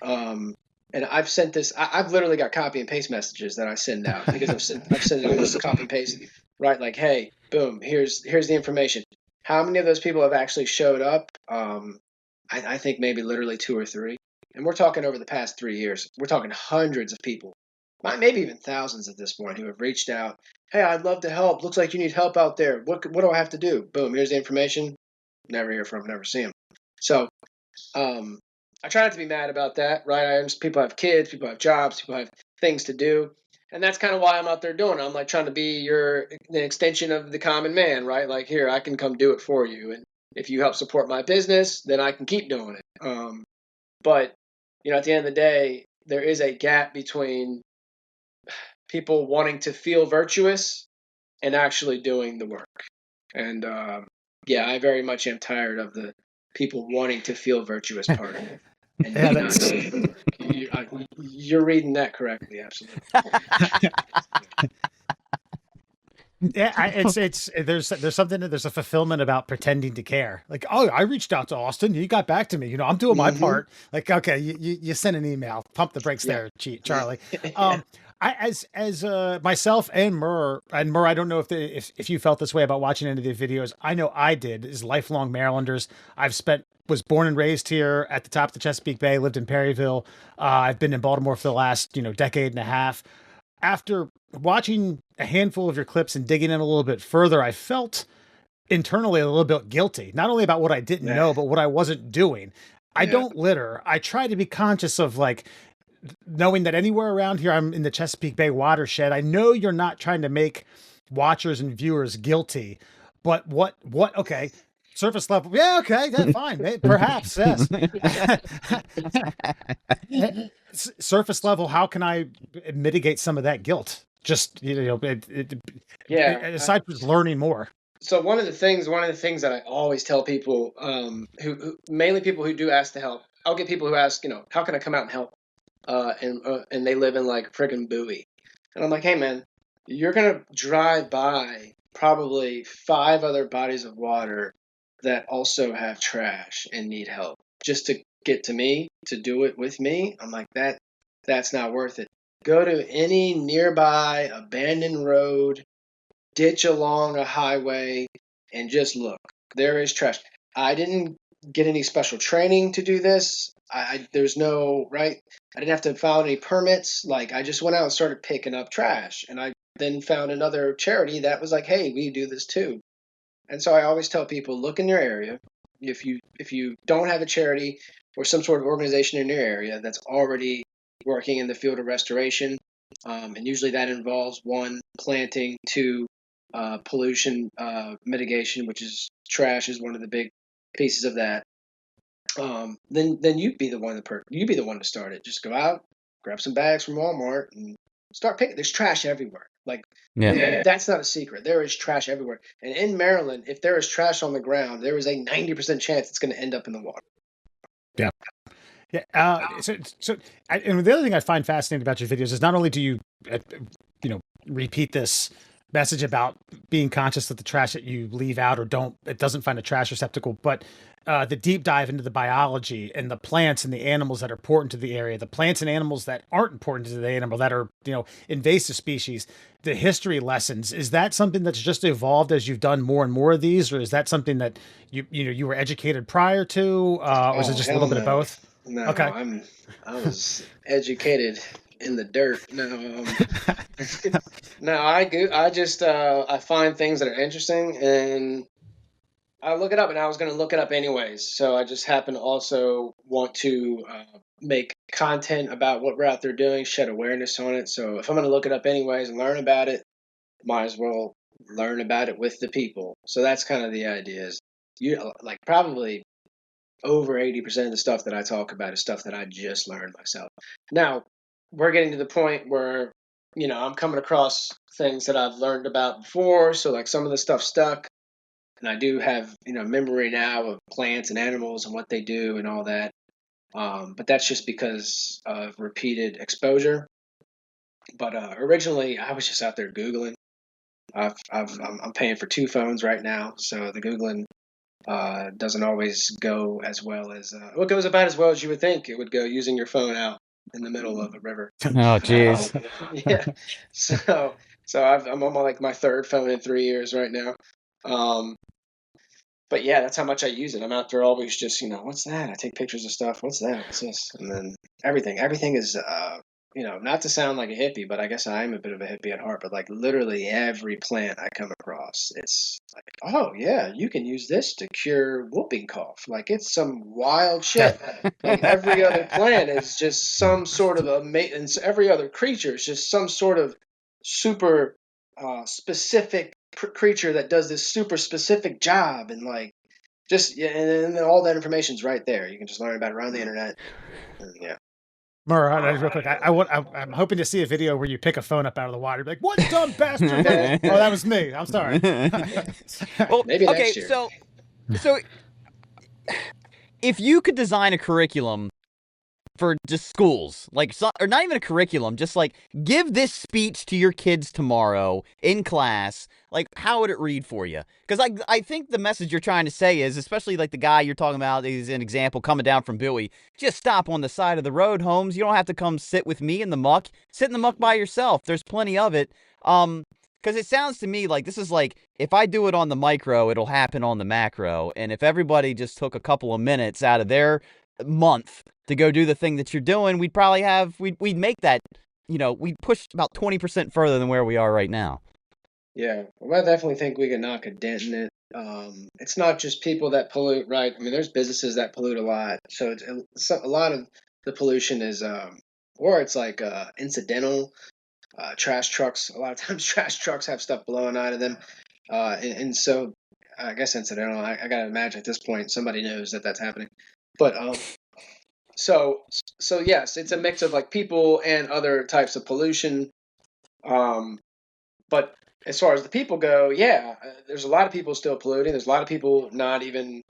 And I've sent this. I've literally got copy and paste messages that I send out, because I've sent it just copy and paste, right? Like, hey, boom, here's the information. How many of those people have actually showed up? I think maybe literally 2 or 3. And we're talking over the past 3 years. We're talking hundreds of people maybe even thousands at this point, who have reached out. Hey, I'd love to help. Looks like you need help out there. What do I have to do? Boom, here's the information. Never hear from them, never see them. So I try not to be mad about that, right? People have kids, people have jobs, people have things to do. And that's kind of why I'm out there doing it. I'm like trying to be the extension of the common man, right? Like, here, I can come do it for you. And if you help support my business, then I can keep doing it. But, at the end of the day, there is a gap between people wanting to feel virtuous and actually doing the work. And I very much am tired of the people wanting to feel virtuous part of it. And Yeah, not doing the work. You're reading that correctly, absolutely. Yeah, there's a fulfillment about pretending to care. Like, oh, I reached out to Austin, he got back to me. I'm doing my part. Like, okay, you send an email, pump the brakes there, Charlie. As myself and Murr, I don't know if you felt this way about watching any of the videos. I know I did. As lifelong Marylanders, was born and raised here at the top of the Chesapeake Bay, lived in Perryville. I've been in Baltimore for the last decade and a half. After watching a handful of your clips and digging in a little bit further, I felt internally a little bit guilty, not only about what I didn't know, but what I wasn't doing. I don't litter. I try to be conscious of knowing that anywhere around here, I'm in the Chesapeake Bay watershed. I know you're not trying to make watchers and viewers guilty, but okay. Surface level. Yeah. Okay. Yeah, fine. Perhaps. Yes. Surface level. How can I mitigate some of that guilt? Just, aside from learning more. So one of the things that I always tell people, who mainly people who do ask to help, I'll get people who ask, how can I come out and help? And they live in like friggin' Bowie. And I'm like, hey man, you're going to drive by probably 5 other bodies of water that also have trash and need help just to get to me, to do it with me. I'm like, that's not worth it. Go to any nearby abandoned road, ditch along a highway, and just look. There is trash. I didn't get any special training to do this. There's no, right? I didn't have to file any permits. Like, I just went out and started picking up trash. And I then found another charity that was like, hey, we do this too. And so I always tell people, look in your area. If you don't have a charity or some sort of organization in your area that's already working in the field of restoration, and usually that involves 1, planting, 2, pollution mitigation, which is trash is one of the big pieces of that. Then you'd be the one to start it. Just go out, grab some bags from Walmart, and start picking. There's trash everywhere. Like, that's not a secret. There is trash everywhere. And in Maryland, if there is trash on the ground, there is a 90% chance it's going to end up in the water. Yeah. Yeah. And the other thing I find fascinating about your videos is not only do you, repeat this message about being conscious of the trash that you leave out or it doesn't find a trash receptacle, but the deep dive into the biology and the plants and the animals that are important to the area, the plants and animals that aren't important to the animal, that are, invasive species, the history lessons. Is that something that's just evolved as you've done more and more of these, or is that something that you were educated prior to, or is it just a little bit of both? No, okay. I was educated in the dirt. No, I just I find things that are interesting and I look it up, and I was going to look it up anyways. So I just happen to also want to make content about what we're out there doing, shed awareness on it. So if I'm going to look it up anyways and learn about it, might as well learn about it with the people. So that's kind of the idea. Is probably over 80% of the stuff that I talk about is stuff that I just learned myself. Now we're getting to the point where I'm coming across things that I've learned about before. So like some of the stuff stuck. And I do have, memory now of plants and animals and what they do and all that. But that's just because of repeated exposure. But originally, I was just out there Googling. I'm paying for 2 phones right now, so the Googling doesn't always go as well as it goes about as well as you would think it would go using your phone out in the middle of a river. Oh, geez. Yeah. So I'm on my 3rd phone in 3 years right now. But yeah, that's how much I use it. I'm out there always just, what's that? I take pictures of stuff. What's that? What's this? And then everything is not to sound like a hippie, but I guess I am a bit of a hippie at heart. But like literally every plant I come across, it's like, oh yeah, you can use this to cure whooping cough. Like it's some wild shit. Like every other plant is just some sort of and every other creature is just some sort of super specific creature that does this super specific job, and like just yeah, and all that information's right there. You can just learn about it around the internet. And, yeah. Murr, real quick, I'm hoping to see a video where you pick a phone up out of the water, be like, "What dumb bastard?" Oh, that was me. I'm sorry. Well, Maybe okay, next year. so if you could design a curriculum for just schools, like, or not even a curriculum, just like give this speech to your kids tomorrow in class, like how would it read for you? Because I think the message you're trying to say is, especially like the guy you're talking about is an example coming down from Bowie, just stop on the side of the road, Holmes. You don't have to come sit with me in the muck. Sit in the muck by yourself. There's plenty of it. Because it sounds to me like this is like, if I do it on the micro, it'll happen on the macro. And if everybody just took a couple of minutes out of their month to go do the thing that you're doing, we'd make that, we'd push about 20% further than where we are right now. Yeah, well, I definitely think we can knock a dent in it. It's not just people that pollute, right? I mean, there's businesses that pollute a lot. So a lot of the pollution is, or it's like incidental. Trash trucks. A lot of times, trash trucks have stuff blowing out of them, and so I guess incidental. I gotta imagine at this point somebody knows that that's happening. But so yes, it's a mix of like people and other types of pollution. Um, but as far as the people go, yeah, there's a lot of people still polluting. There's a lot of people not even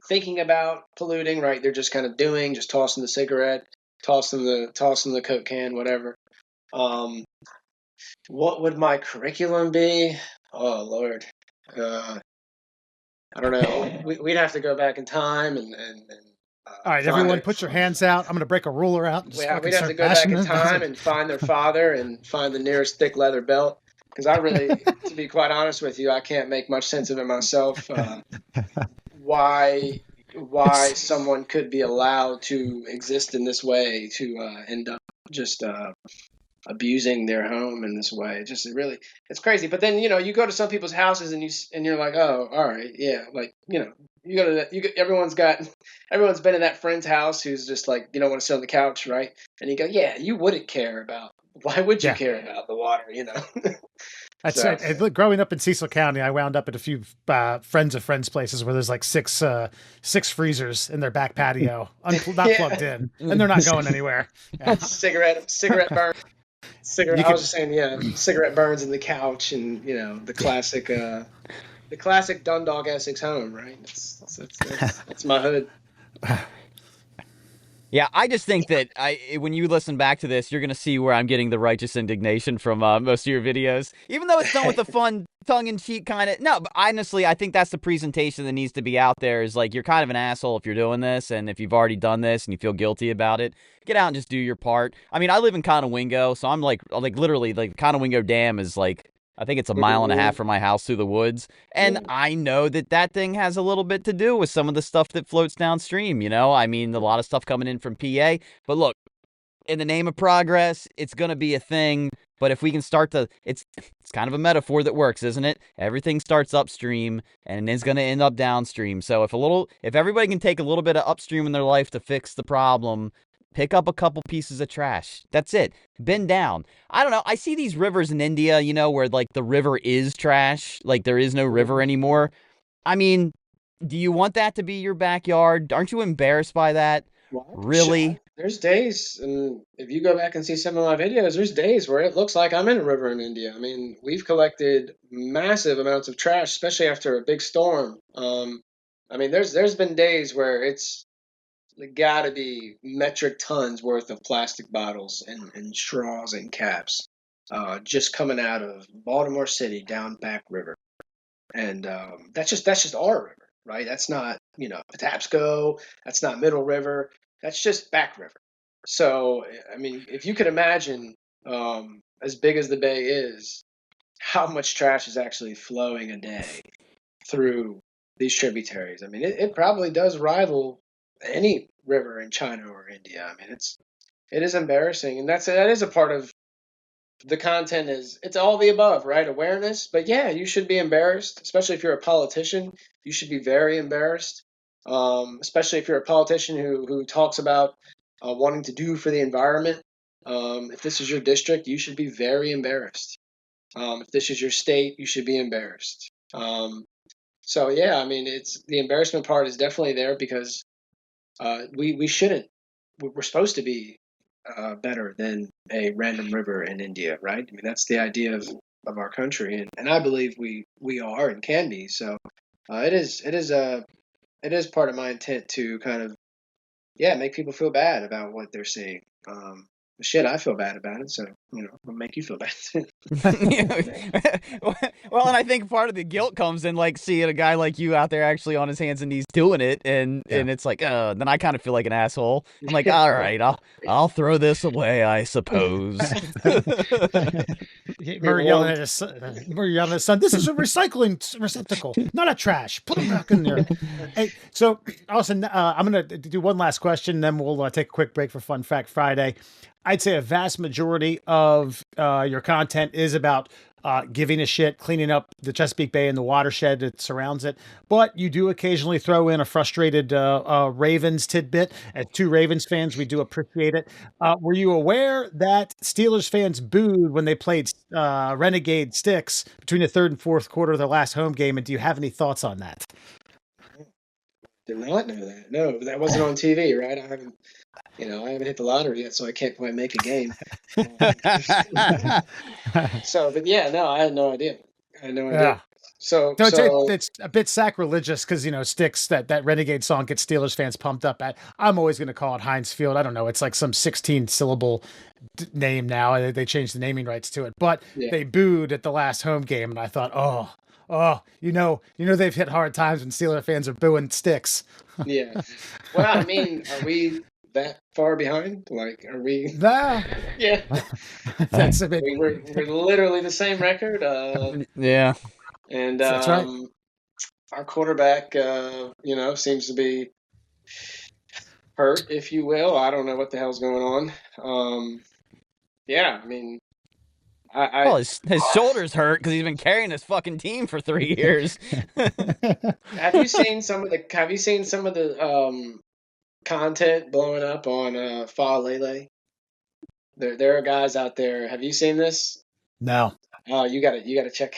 thinking about polluting, right? They're just kind of doing, just tossing the cigarette, tossing the Coke can, whatever. Um, what would my curriculum be? Oh Lord, I don't know. We'd have to go back in time and All right, find everyone, it. put your hands out. I'm gonna break a ruler out and just fucking We'd have to start go back bashing in them. time and find their father and find the nearest thick leather belt. Because I really, to be quite honest with you, I can't make much sense of it myself. Why someone could be allowed to exist in this way to end up just abusing their home in this way. It's crazy. But then you go to some people's houses and you're like, oh, all right, yeah, like you go to everyone's been in that friend's house who's just like you don't want to sit on the couch, right? And you go, yeah, you wouldn't care about. Why would you care about the water? That's So it. Growing up in Cecil County, I wound up at a few friends of friends places where there's like six freezers in their back patio, not plugged in, and they're not going anywhere. Yeah. cigarette burn. I was just saying, yeah, cigarette burns in the couch, and the classic Dundalk Essex home, right? That's my hood. Yeah, I just think that when you listen back to this, you're going to see where I'm getting the righteous indignation from most of your videos. Even though it's done with a fun, tongue-in-cheek kind of... No, but honestly, I think that's the presentation that needs to be out there, is like, you're kind of an asshole if you're doing this, and if you've already done this and you feel guilty about it, get out and just do your part. I mean, I live in Conowingo, so I'm like literally, like, Conowingo Dam is like... I think it's a mile and a half from my house through the woods. And I know that thing has a little bit to do with some of the stuff that floats downstream, I mean, a lot of stuff coming in from PA. But look, in the name of progress, it's going to be a thing. But if we can start to, it's kind of a metaphor that works, isn't it? Everything starts upstream and is going to end up downstream. So if everybody can take a little bit of upstream in their life to fix the problem, pick up a couple pieces of trash. That's it. Bend down. I don't know. I see these rivers in India, where like the river is trash. Like there is no river anymore. I mean, do you want that to be your backyard? Aren't you embarrassed by that? Really? There's days, and if you go back and see some of my videos, there's days where it looks like I'm in a river in India. I mean, we've collected massive amounts of trash, especially after a big storm. I mean, there's been days where it's got to be metric tons worth of plastic bottles and straws and caps just coming out of Baltimore City down Back River. And that's just our river, right? That's not Patapsco. That's not Middle River. That's just Back River. So I mean, if you could imagine, as big as the bay is, how much trash is actually flowing a day through these tributaries. I mean, it probably does rival any river in China or India. I mean, It is embarrassing, and that is a part of the content. It's all the above, right? Awareness, but yeah, you should be embarrassed, especially if you're a politician. You should be very embarrassed, especially if you're a politician who talks about wanting to do for the environment. If this is your district, you should be very embarrassed. If this is your state, you should be embarrassed. So yeah, I mean, it's the embarrassment part is definitely there because we shouldn't. We're supposed to be better than a random river in India, right? I mean, that's the idea of our country, and I believe we are and can be. So it is part of my intent to kind of make people feel bad about what they're seeing. Shit, I feel bad about it, so I'll make you feel bad too. Well, and I think part of the guilt comes in like seeing a guy like you out there actually on his hands and knees doing it, and it's like, then I kind of feel like an asshole. I'm like, all right, I'll throw this away, I suppose. Murr yelling at his son. This is a recycling receptacle, not a trash. Put it back in there. Hey, so Austin, I'm gonna do one last question, then we'll take a quick break for Fun Fact Friday. I'd say a vast majority of your content is about giving a shit, cleaning up the Chesapeake Bay and the watershed that surrounds it. But you do occasionally throw in a frustrated Ravens tidbit. As two Ravens fans, we do appreciate it. Were you aware that Steelers fans booed when they played Renegade Sticks between the third and fourth quarter of their last home game? And do you have any thoughts on that? Did not know that. No, that wasn't on TV, right? I haven't hit the lottery yet, so I can't quite make a game. But yeah, no, I had no idea. I had no idea. Yeah. So it's a bit sacrilegious because Sticks, that Renegade song gets Steelers fans pumped up. I'm always going to call it Heinz Field. I don't know. It's like some 16 syllable name now. They changed the naming rights to it, but they booed at the last home game, and I thought, they've hit hard times when Steelers fans are booing Sticks. Yeah. Well, I mean, are we that far behind? Like, are we? Nah. Yeah. That's a bit. We're literally the same record. Yeah. And that's right. Our quarterback, seems to be hurt, if you will. I don't know what the hell's going on. Yeah, I mean, his shoulders hurt because he's been carrying his fucking team for 3 years. Have you seen some of the content blowing up on Fa Lele? There are guys out there. Have you seen this? No. Oh, you gotta check.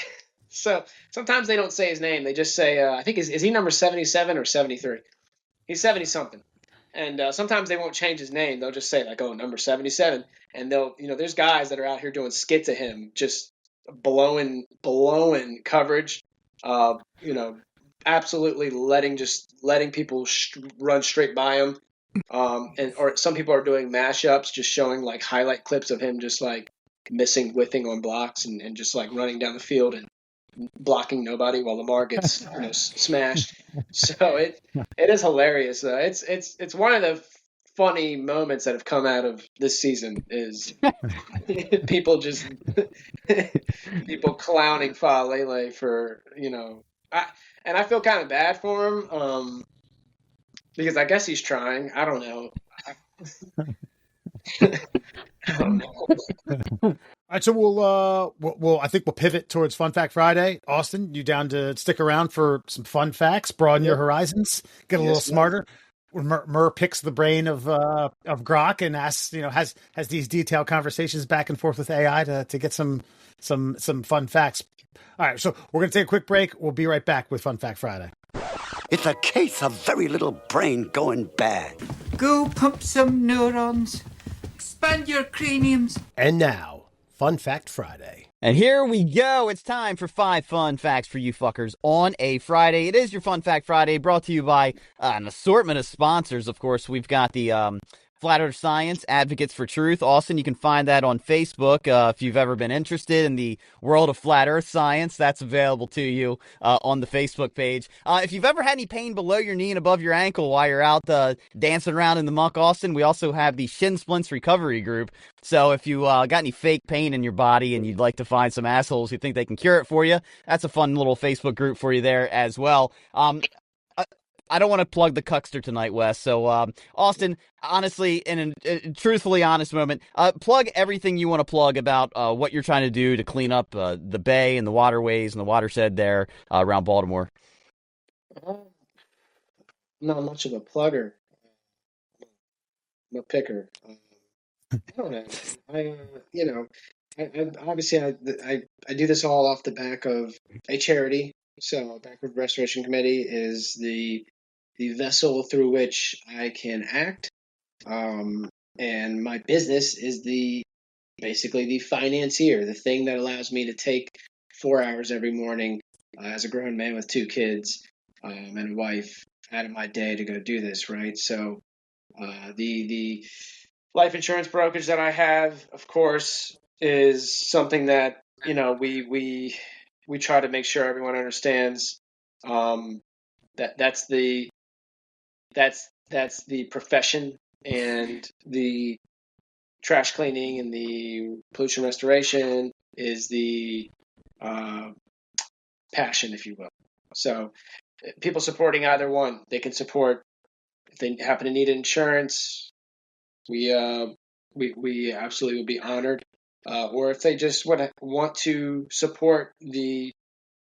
So sometimes they don't say his name. They just say, I think is he number 77 or 73? He's 70 something. And sometimes they won't change his name. They'll just say like, oh, number 77. And they'll, there's guys that are out here doing skits of him, just blowing coverage. Absolutely letting people run straight by him. Or some people are doing mashups, just showing like highlight clips of him just like whiffing on blocks and just like running down the field and blocking nobody while Lamar gets smashed. So it is hilarious. It's one of the funny moments that have come out of this season is people clowning Fa Lele for and I feel kind of bad for him because I guess he's trying. I don't know. I don't know. All right, so we'll I think we'll pivot towards Fun Fact Friday. Austin, you down to stick around for some fun facts, broaden your horizons, get a little smarter? Murr picks the brain of Grok and asks, has these detailed conversations back and forth with AI to get some fun facts. All right, so we're gonna take a quick break. We'll be right back with Fun Fact Friday. It's a case of very little brain going bad. Go pump some neurons. Expand your craniums. And now, Fun Fact Friday. And here we go. It's time for 5 fun facts for you fuckers on a Friday. It is your Fun Fact Friday, brought to you by an assortment of sponsors. Of course, we've got the Flat Earth Science, Advocates for Truth. Austin, you can find that on Facebook. If you've ever been interested in the world of Flat Earth Science, that's available to you on the Facebook page. If you've ever had any pain below your knee and above your ankle while you're out dancing around in the muck, Austin, we also have the Shin Splints Recovery Group. So if you got any fake pain in your body and you'd like to find some assholes who think they can cure it for you, that's a fun little Facebook group for you there as well. I don't want to plug the Cuckster tonight, Wes. So, Austin, honestly, in a truthfully honest moment, plug everything you want to plug about what you're trying to do to clean up the bay and the waterways and the watershed there around Baltimore. Not much of a plugger. I'm a picker. I don't know. Obviously I do this all off the back of a charity. So Backward Restoration Committee is the vessel through which I can act. And my business is basically the financier, the thing that allows me to take 4 hours every morning as a grown man with 2 kids and a wife out of my day to go do this, right? So the life insurance brokerage that I have, of course, is something that we try to make sure everyone understands that's the profession, and the trash cleaning and the pollution restoration is the passion, if you will. So people supporting either one, they can support. If they happen to need insurance, we absolutely would be honored. Or if they just want to support the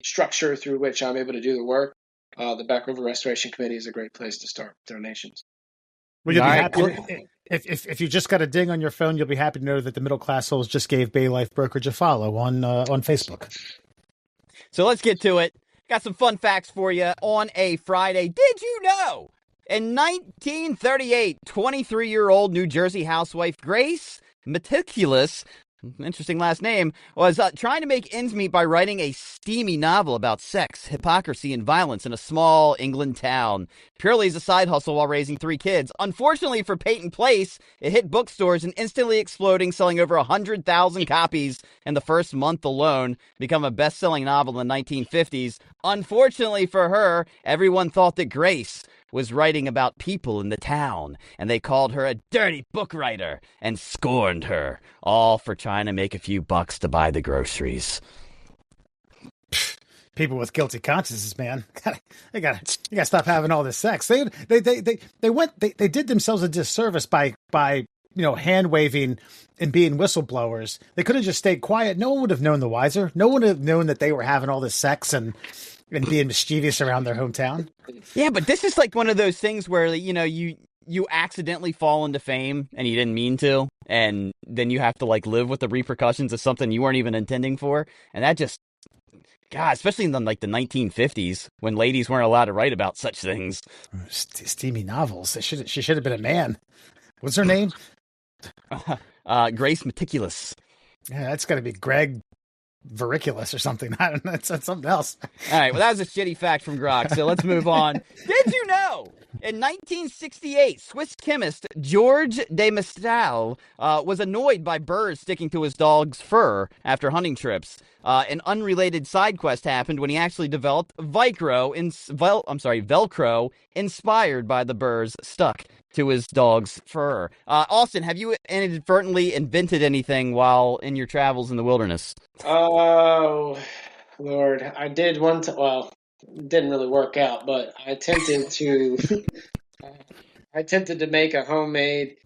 structure through which I'm able to do the work, the Back River Restoration Committee is a great place to start donations. Well, you'll be happy if you just got a ding on your phone. You'll be happy to know that the Middle Class Souls just gave Bay Life Brokerage a follow on Facebook. So let's get to it. Got some fun facts for you on a Friday. Did you know? In 1938, 23-year-old New Jersey housewife Grace Meticulous, interesting last name, was trying to make ends meet by writing a steamy novel about sex, hypocrisy, and violence in a small England town, purely as a side hustle while raising 3 kids. Unfortunately for Peyton Place, it hit bookstores and instantly exploding, selling over 100,000 copies in the first month alone, become a best-selling novel in the 1950s. Unfortunately for her, everyone thought that Grace was writing about people in the town, and they called her a dirty book writer and scorned her, all for trying to make a few bucks to buy the groceries. People with guilty consciences, man. You gotta stop having all this sex. They did themselves a disservice by hand waving and being whistleblowers. They could have just stayed quiet. No one would have known the wiser. No one would have known that they were having all this sex and being mischievous around their hometown. Yeah, but this is like one of those things where, you accidentally fall into fame and you didn't mean to, and then you have to live with the repercussions of something you weren't even intending for. And that just, God, especially in the 1950s when ladies weren't allowed to write about such things. Steamy novels. She should have been a man. What's her name? Grace Meticulous. Yeah, that's got to be Greg Variculous or something. I don't know. That's something else. All right. Well, that was a shitty fact from Grok. So let's move on. Did you know? In 1968, Swiss chemist George de Mestral was annoyed by burrs sticking to his dog's fur after hunting trips. An unrelated side quest happened when he actually developed Velcro inspired by the burrs stuck to his dog's fur. Austin, have you inadvertently invented anything while in your travels in the wilderness? Oh, Lord. I did one time. Well, it didn't really work out, but I attempted to make a homemade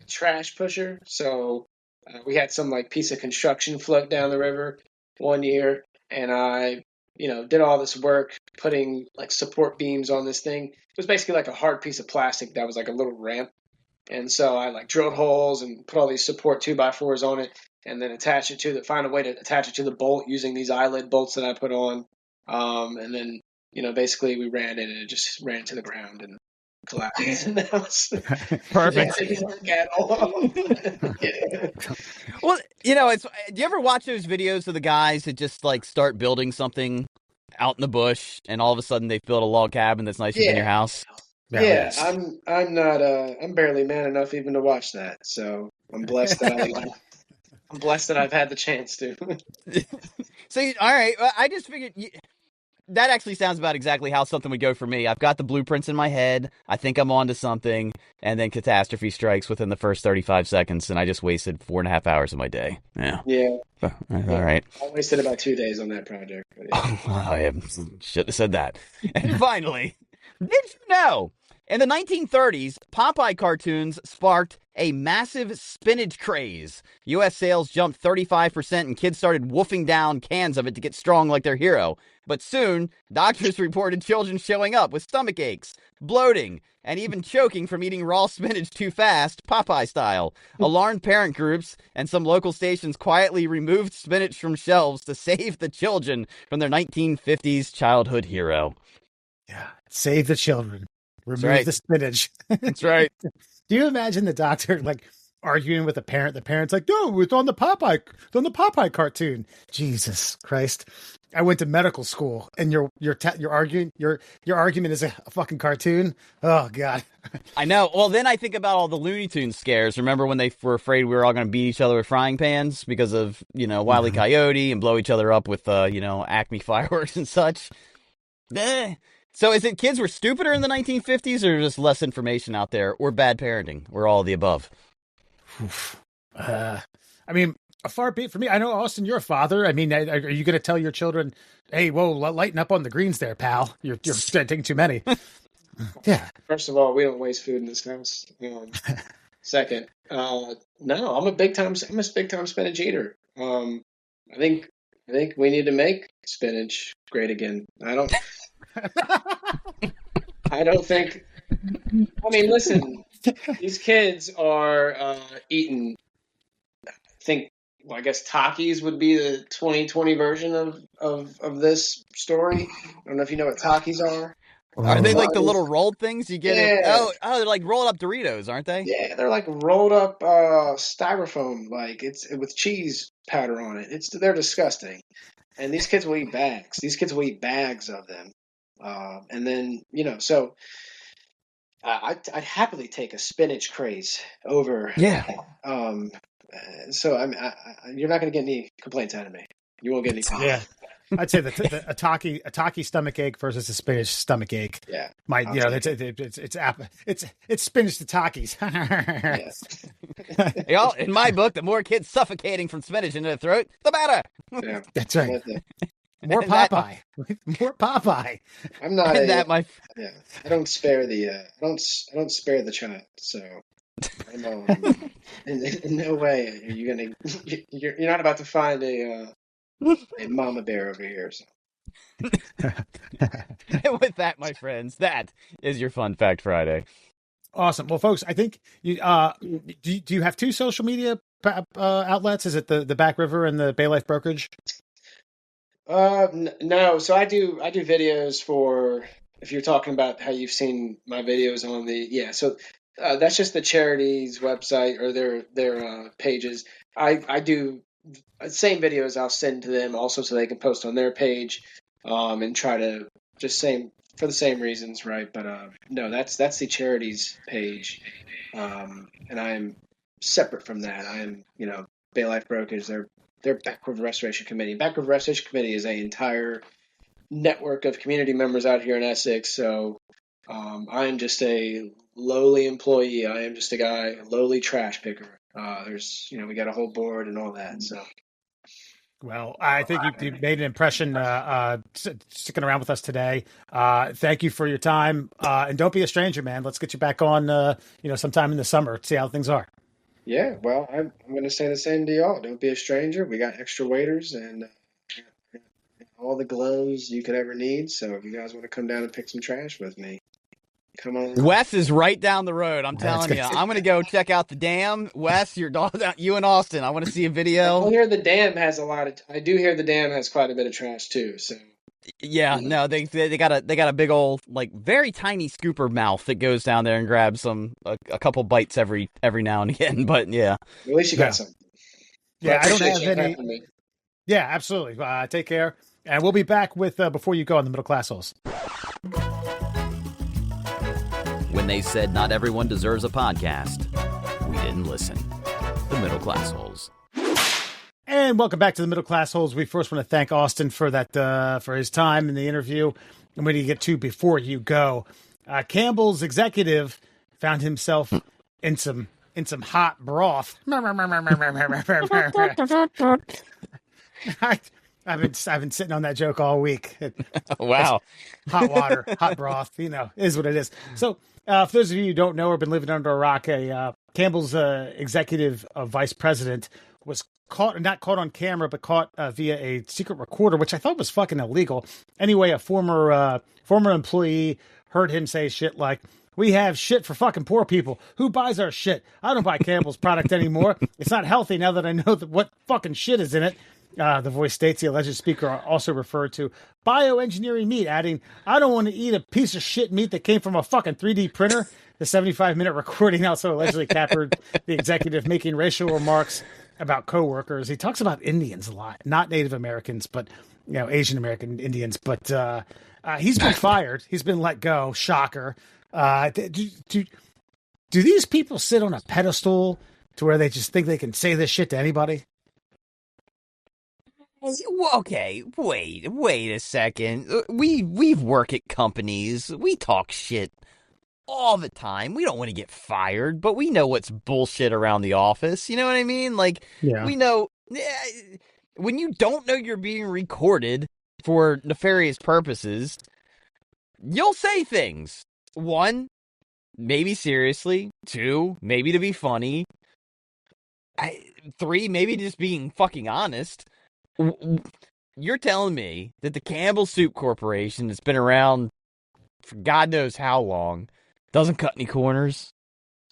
trash pusher. So we had some piece of construction float down the river one year, and I did all this work putting support beams on this thing. It was basically like a hard piece of plastic that was like a little ramp. And so I drilled holes and put all these support 2x4s on it, and then find a way to attach it to the bolt using these eyelid bolts that I put on. And then, basically we ran it and it just ran to the ground and collapsed. And that was Perfect. At all. Well, do you ever watch those videos of the guys that just start building something out in the bush, and all of a sudden they've built a log cabin that's nicer than your house? Yeah, I'm not I'm barely man enough even to watch that. So I'm blessed that I've had the chance to. So all right, I just figured that actually sounds about exactly how something would go for me. I've got the blueprints in my head. I think I'm onto something, and then catastrophe strikes within the first 35 seconds, and I just wasted 4.5 hours of my day. Yeah. All right. I wasted about 2 days on that project. But yeah. I shouldn't have said that. And finally, Did you know? In the 1930s, Popeye cartoons sparked a massive spinach craze. U.S. sales jumped 35% and kids started wolfing down cans of it to get strong like their hero. But soon, doctors reported children showing up with stomach aches, bloating, and even choking from eating raw spinach too fast, Popeye style. Alarmed parent groups and some local stations quietly removed spinach from shelves to save the children from their 1950s childhood hero. Yeah. Save the children. Remove right. the spinach. That's right. Do you imagine the doctor like arguing with the parent? The parent's like, "No, it's on the Popeye cartoon." Jesus Christ! I went to medical school, and you're arguing your argument is a fucking cartoon. Oh God! I know. Well, then I think about all the Looney Tunes scares. Remember when they were afraid we were all going to beat each other with frying pans because of Wile E. Coyote and blow each other up with Acme fireworks and such. So is it kids were stupider in the 1950s or just less information out there or bad parenting or all of the above? I mean, a far be it for me. I know, Austin, you're a father. I mean, are you going to tell your children, "Hey, whoa, lighten up on the greens there, pal. You're taking too many." Yeah. First of all, we don't waste food in this house. Second, no, I'm a big time spinach eater. I think we need to make spinach great again. I don't think. I mean, listen, these kids are eating. I guess Takis would be the 2020 version of this story. I don't know if you know what Takis are. Are they like the little rolled things you get? Yeah. Oh, they're like rolled up Doritos, aren't they? Yeah, they're like rolled up styrofoam, like it's with cheese powder on it. They're disgusting, and these kids will eat bags. These kids will eat bags of them, and then so. I'd happily take a spinach craze over. Yeah. So you're not going to get any complaints out of me. You won't get any complaints. Yeah. I'd say a Taki stomach ache versus a spinach stomach ache. Yeah. It's spinach to Takis. Yeah. In my book, the more kids suffocating from spinach into their throat, the better. Yeah. That's right. More Popeye. More Popeye. I'm not. I don't spare the. I don't spare the child. So, in no way are you gonna. You're not about to find a mama bear over here. So. And with that, my friends, that is your Fun Fact Friday. Awesome. Well, folks, I think you do you have two social media outlets? Is it the Back River and the Bay Life Brokerage? No. So I do videos for, if you're talking about how you've seen my videos on so that's just the charity's website or their pages. I do same videos I'll send to them also so they can post on their page, and try to just for the same reasons, right? But no, that's the charity's page, and I'm separate from that. I am Bay Life Brokerage. They're Back River Restoration Committee. Back River Restoration Committee is an entire network of community members out here in Essex. So I am just a lowly employee. I am just a guy, a lowly trash picker. We got a whole board and all that. So. Well, I think you made an impression sticking around with us today. Thank you for your time. And don't be a stranger, man. Let's get you back on, sometime in the summer to see how things are. Yeah, well, I'm going to say the same to y'all. Don't be a stranger. We got extra waiters and all the gloves you could ever need. So if you guys want to come down and pick some trash with me, come on. Wes is right down the road. I'm telling you. I'm going to go check out the dam. Wes, you and Austin. I want to see a video. I hear the dam has I do hear the dam has quite a bit of trash too. So. Yeah, no, they got a big old, like, very tiny scooper mouth that goes down there and grabs a couple bites every now and again. But yeah, at least you got some. Yeah, I don't have any. Yeah, absolutely. Take care, and we'll be back with Before You Go on the Middle Class Holes. When they said not everyone deserves a podcast, we didn't listen. The Middle Class Holes. And welcome back to the Middle Class Holes. We first want to thank Austin for that, for his time in the interview. And when you get to Before You Go, Campbell's executive found himself in some I I've been sitting on that joke all week. Wow. Hot water, hot broth, is what it is. So, for those of you who don't know or been living under a rock, Campbell's executive vice president was not caught on camera, but caught via a secret recorder, which I thought was fucking illegal. Anyway, a former employee heard him say shit like, "We have shit for fucking poor people. Who buys our shit? I don't buy Campbell's product anymore. It's not healthy now that I know what fucking shit is in it." The voice states. The alleged speaker also referred to bioengineering meat, adding, "I don't want to eat a piece of shit meat that came from a fucking 3D printer." The 75-minute recording also allegedly captured the executive making racial remarks about coworkers. He talks about Indians a lot, not Native Americans, but Asian American Indians. But he's been fired. He's been let go. Shocker. Do these people sit on a pedestal to where they just think they can say this shit to anybody? Okay, wait a second. We've worked at companies. We talk shit all the time. We don't want to get fired, but we know what's bullshit around the office. You know what I mean? Like, we know when you don't know you're being recorded for nefarious purposes, you'll say things. 1, maybe seriously. 2, maybe to be funny. 3, maybe just being fucking honest. You're telling me that the Campbell Soup Corporation that's been around for God knows how long doesn't cut any corners?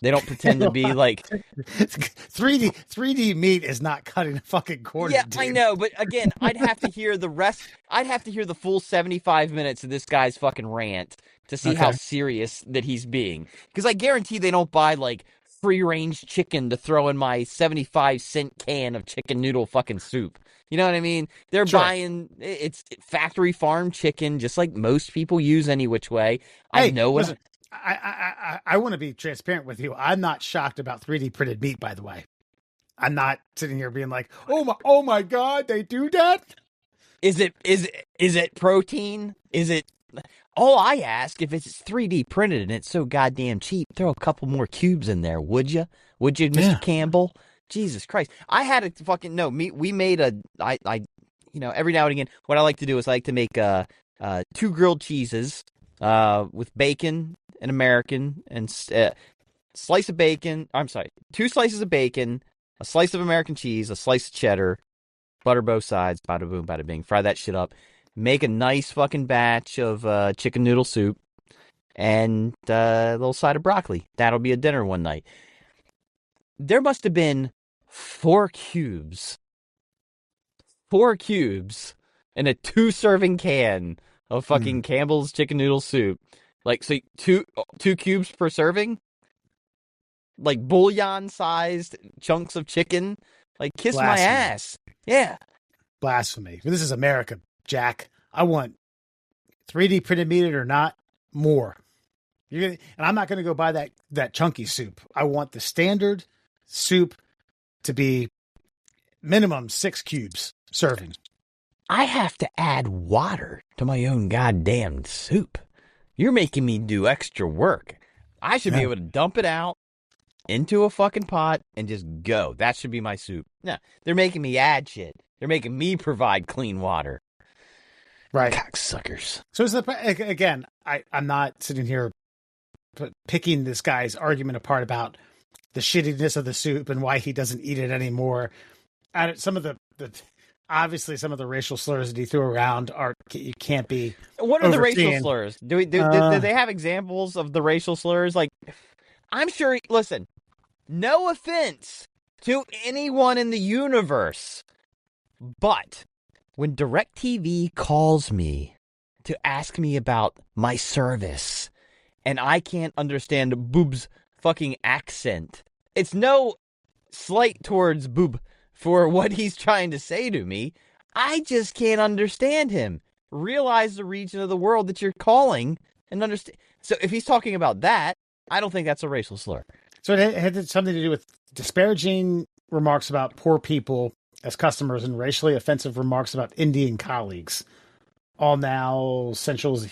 They don't pretend to be like 3D meat is not cutting a fucking corner. Yeah, dude. I know, but again, I'd have to hear the rest. I'd have to hear the full 75 minutes of this guy's fucking rant to see how serious that he's being. Because I guarantee they don't buy like free-range chicken to throw in my 75-cent can of chicken noodle fucking soup. You know what I mean? They're buying it's factory farm chicken, just like most people use any which way. I know what. Listen, I want to be transparent with you. I'm not shocked about 3D printed meat, by the way. I'm not sitting here being like, oh my God, they do that? Is it protein? Is it? All I ask, if it's 3D printed and it's so goddamn cheap, throw a couple more cubes in there, would you? Would you, Mr. Campbell? Jesus Christ! I had a fucking no. We made I every now and again, what I like to do is I like to make 2 grilled cheeses with bacon, an American, and slice of bacon. I'm sorry, 2 slices of bacon, a slice of American cheese, a slice of cheddar, butter both sides, bada boom, bada bing. Fry that shit up. Make a nice fucking batch of chicken noodle soup and a little side of broccoli. That'll be a dinner one night. There must have been 4 cubes in a 2-serving can of fucking Campbell's chicken noodle soup. Like, so 2 cubes per serving? Like bouillon-sized chunks of chicken? Like, kiss my ass. Yeah. Blasphemy. This is America, Jack. I want 3D printed meat or not, more. And I'm not going to go buy that chunky soup. I want the standard soup to be minimum 6 cubes serving. I have to add water to my own goddamn soup. You're making me do extra work. I should be able to dump it out into a fucking pot and just go. That should be my soup. No, they're making me add shit. They're making me provide clean water. Right. Cocksuckers. So again, I'm not sitting here picking this guy's argument apart about the shittiness of the soup and why he doesn't eat it anymore. Some of the obviously some of the racial slurs that he threw around you can't be. What are the racial slurs? Do they have examples of the racial slurs? Like, I'm sure. Listen, no offense to anyone in the universe, but when DirecTV calls me to ask me about my service, and I can't understand Boob's fucking accent, it's no slight towards Boob for what he's trying to say to me. I just can't understand him. Realize the region of the world that you're calling and understand. So if he's talking about that, I don't think that's a racial slur. So it had something to do with disparaging remarks about poor people as customers and racially offensive remarks about Indian colleagues. All now Central's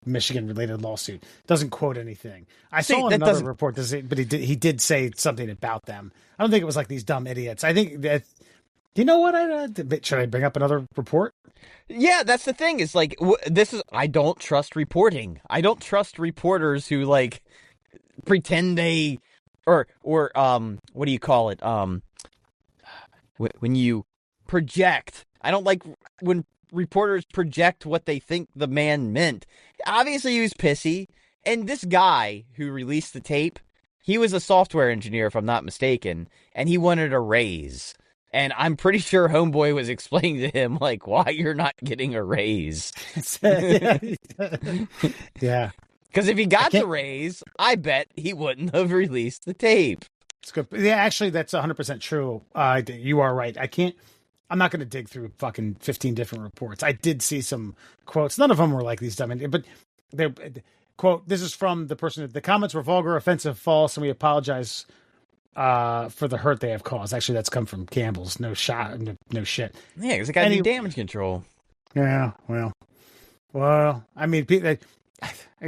Michigan-related lawsuit. Doesn't quote anything. I saw another report, but he did say something about them. I don't think it was like these dumb idiots. I think that You know what? Should I bring up another report? Yeah, that's the thing. Is like I don't trust reporting. I don't trust reporters who like pretend they or what do you call it? When you project. I don't like when reporters project what they think the man meant. Obviously, he was pissy. And this guy who released the tape, he was a software engineer, if I'm not mistaken, and he wanted a raise. And I'm pretty sure Homeboy was explaining to him, like, why you're not getting a raise. Yeah. Because if he got the raise, I bet he wouldn't have released the tape. It's good. Yeah, actually, that's 100% true. You are right. I'm not going to dig through fucking 15 different reports. I did see some quotes. None of them were like these dumb, but they're, quote, this is from the person. The comments were vulgar, offensive, false, and we apologize for the hurt they have caused. Actually, that's come from Campbell's. No shot. No shit. Yeah, because it got to do damage control. Yeah, well, I mean, I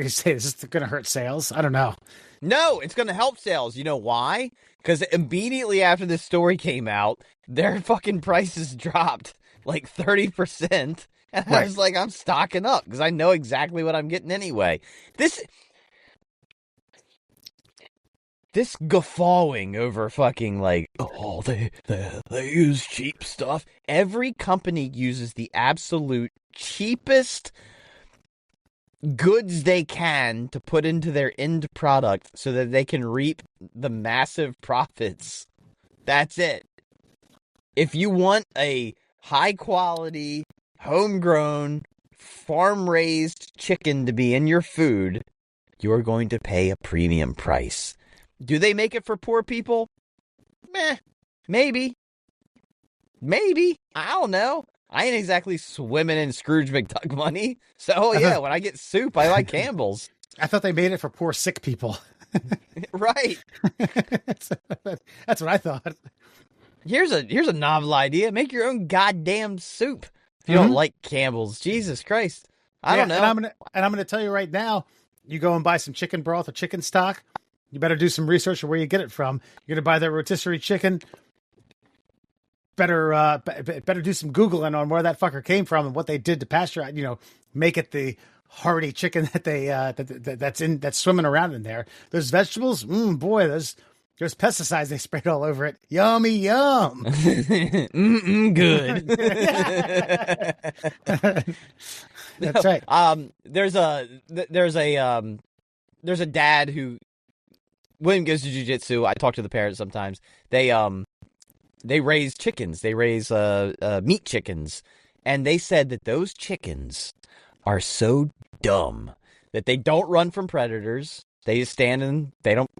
say, is this going to hurt sales? I don't know. No, it's going to help sales. You know why? Because immediately after this story came out, their fucking prices dropped like 30%. And I was like, I'm stocking up because I know exactly what I'm getting anyway. This guffawing over fucking like, oh, they use cheap stuff. Every company uses the absolute cheapest goods they can to put into their end product so that they can reap the massive profits. That's it. If you want a high quality, homegrown, farm raised chicken to be in your food, you're going to pay a premium price. Do they make it for poor people? Maybe. I don't know. I ain't exactly swimming in Scrooge McDuck money. So, yeah, when I get soup, I like Campbell's. I thought they made it for poor sick people. Right. That's what I thought. Here's a novel idea. Make your own goddamn soup. If you don't like Campbell's, Jesus Christ. I don't know. And I'm gonna tell you right now, you go and buy some chicken broth or chicken stock, you better do some research on where you get it from. You're gonna buy that rotisserie chicken. Better do some Googling on where that fucker came from and what they did to pasteurize, make it the hearty chicken that they that's swimming around in there. Those vegetables, boy, there's pesticides they sprayed all over it. Yummy, yum. Good. That's right. There's a dad who William goes to jiu-jitsu. I talk to the parents sometimes. They raise chickens. They raise meat chickens. And they said that those chickens are so dumb that they don't run from predators. They just stand and they don't,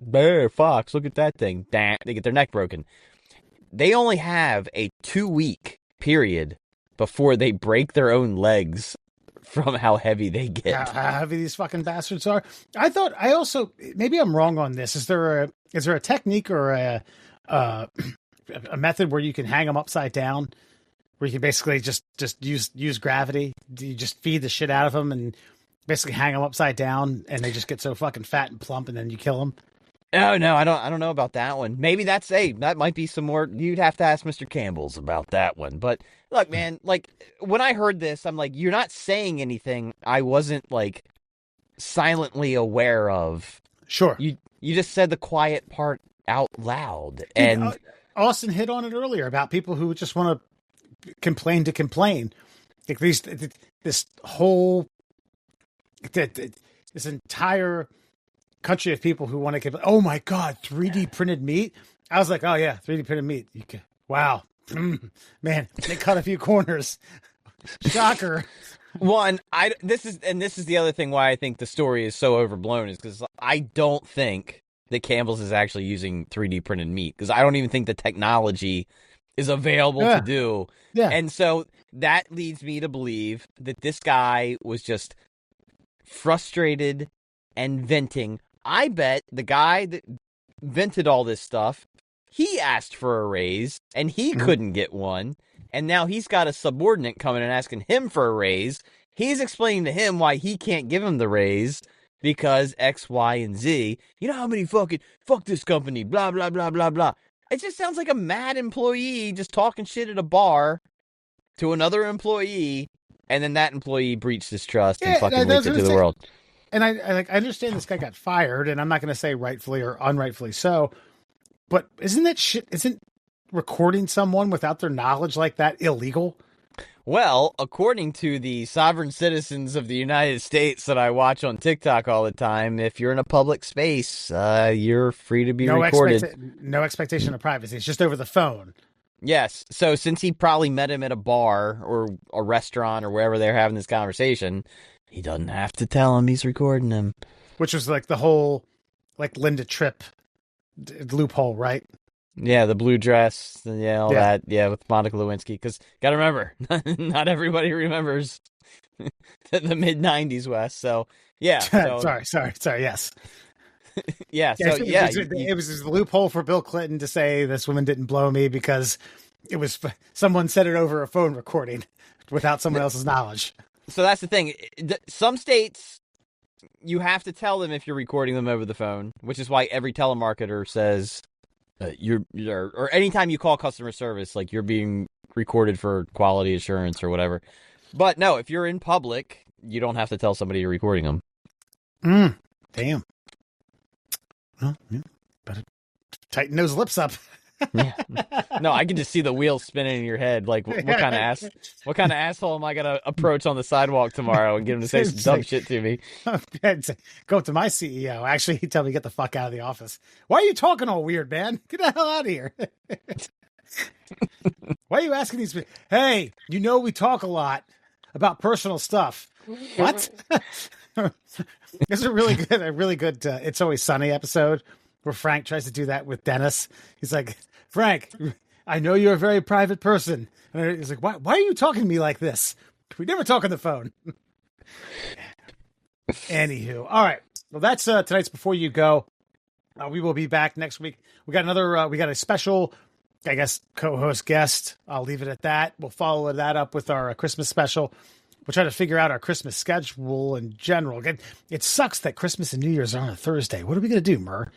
fox, look at that thing. They get their neck broken. They only have a 2-week period before they break their own legs from how heavy they get. How heavy these fucking bastards are. Maybe I'm wrong on this. Is there a technique or a method where you can hang them upside down, where you can basically just use gravity? You just feed the shit out of them and basically hang them upside down, and they just get so fucking fat and plump, and then you kill them. Oh no, I don't know about that one. Maybe that might be some more. You'd have to ask Mr. Campbell's about that one. But look, man, like when I heard this, I'm like, you're not saying anything I wasn't like silently aware of. Sure. You just said the quiet part out loud, and Austin hit on it earlier about people who just want to complain to complain. Like this whole this entire country of people who want to complain. Oh my God, 3D printed meat. I was like, oh yeah, 3D printed meat. Wow, man, they cut a few corners. Shocker. This is the other thing why I think the story is so overblown is because I don't think that Campbell's is actually using 3D printed meat, because I don't even think the technology is available to do. Yeah. And so that leads me to believe that this guy was just frustrated and venting. I bet the guy that vented all this stuff, he asked for a raise and he couldn't get one. And now he's got a subordinate coming and asking him for a raise. He's explaining to him why he can't give him the raise because X, Y, and Z. You know how many fuck this company, blah, blah, blah, blah, blah. It just sounds like a mad employee just talking shit at a bar to another employee, and then that employee breached his trust and fucking leaked it to the world. And I understand this guy got fired, and I'm not going to say rightfully or unrightfully so, but isn't recording someone without their knowledge like that illegal? Well, according to the sovereign citizens of the United States that I watch on TikTok all the time, if you're in a public space, you're free to be recorded. No expectation of privacy. It's just over the phone. Yes. So since he probably met him at a bar or a restaurant or wherever they're having this conversation, he doesn't have to tell him he's recording him. Which was like the whole Linda Tripp loophole, right? Yeah, the blue dress, all that. Yeah, with Monica Lewinsky. Because, gotta remember, not everybody remembers the mid-90s, Wes. So, yeah. So... sorry, yes. Yeah, it was the loophole for Bill Clinton to say this woman didn't blow me because it was someone said it over a phone recording without someone else's knowledge. So that's the thing. Some states, you have to tell them if you're recording them over the phone, which is why every telemarketer says or anytime you call customer service, like you're being recorded for quality assurance or whatever. But no, if you're in public, you don't have to tell somebody you're recording them. Damn. Well, yeah, better tighten those lips up. Yeah. No, I can just see the wheels spinning in your head. Like, what kind of asshole am I gonna approach on the sidewalk tomorrow and get him to say some dumb shit to me? Go up to my CEO. Actually, he'd tell me get the fuck out of the office. Why are you talking all weird, man? Get the hell out of here. Why are you asking these? Hey, we talk a lot about personal stuff. What? This is a really good It's Always Sunny episode where Frank tries to do that with Dennis. He's like, Frank, I know you're a very private person. And he's like, why are you talking to me like this? We never talk on the phone. Anywho. All right. Well, that's tonight's Before You Go. We will be back next week. We got a special, I guess, co-host guest. I'll leave it at that. We'll follow that up with our Christmas special. We'll try to figure out our Christmas schedule in general. It sucks that Christmas and New Year's are on a Thursday. What are we going to do, Murr?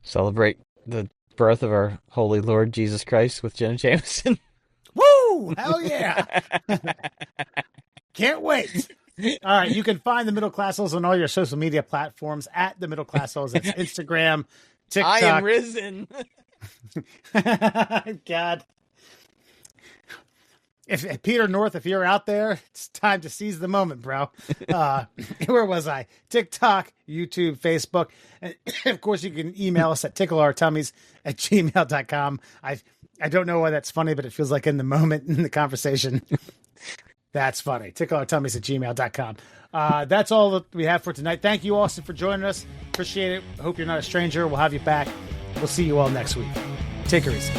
Celebrate the birth of our Holy Lord Jesus Christ with Jenna Jameson. Woo! Hell yeah! Can't wait. All right, you can find the Middle Class Souls on all your social media platforms at the Middle Class Souls. That's Instagram, TikTok. I am risen. God. If Peter North, if you're out there, it's time to seize the moment, bro. Where was I? TikTok, YouTube, Facebook. And of course, you can email us at tickleourtummies@gmail.com. I don't know why that's funny, but it feels like in the moment in the conversation. That's funny. tickleourtummies@gmail.com. That's all that we have for tonight. Thank you, Austin, for joining us. Appreciate it. Hope you're not a stranger. We'll have you back. We'll see you all next week. Take her easy.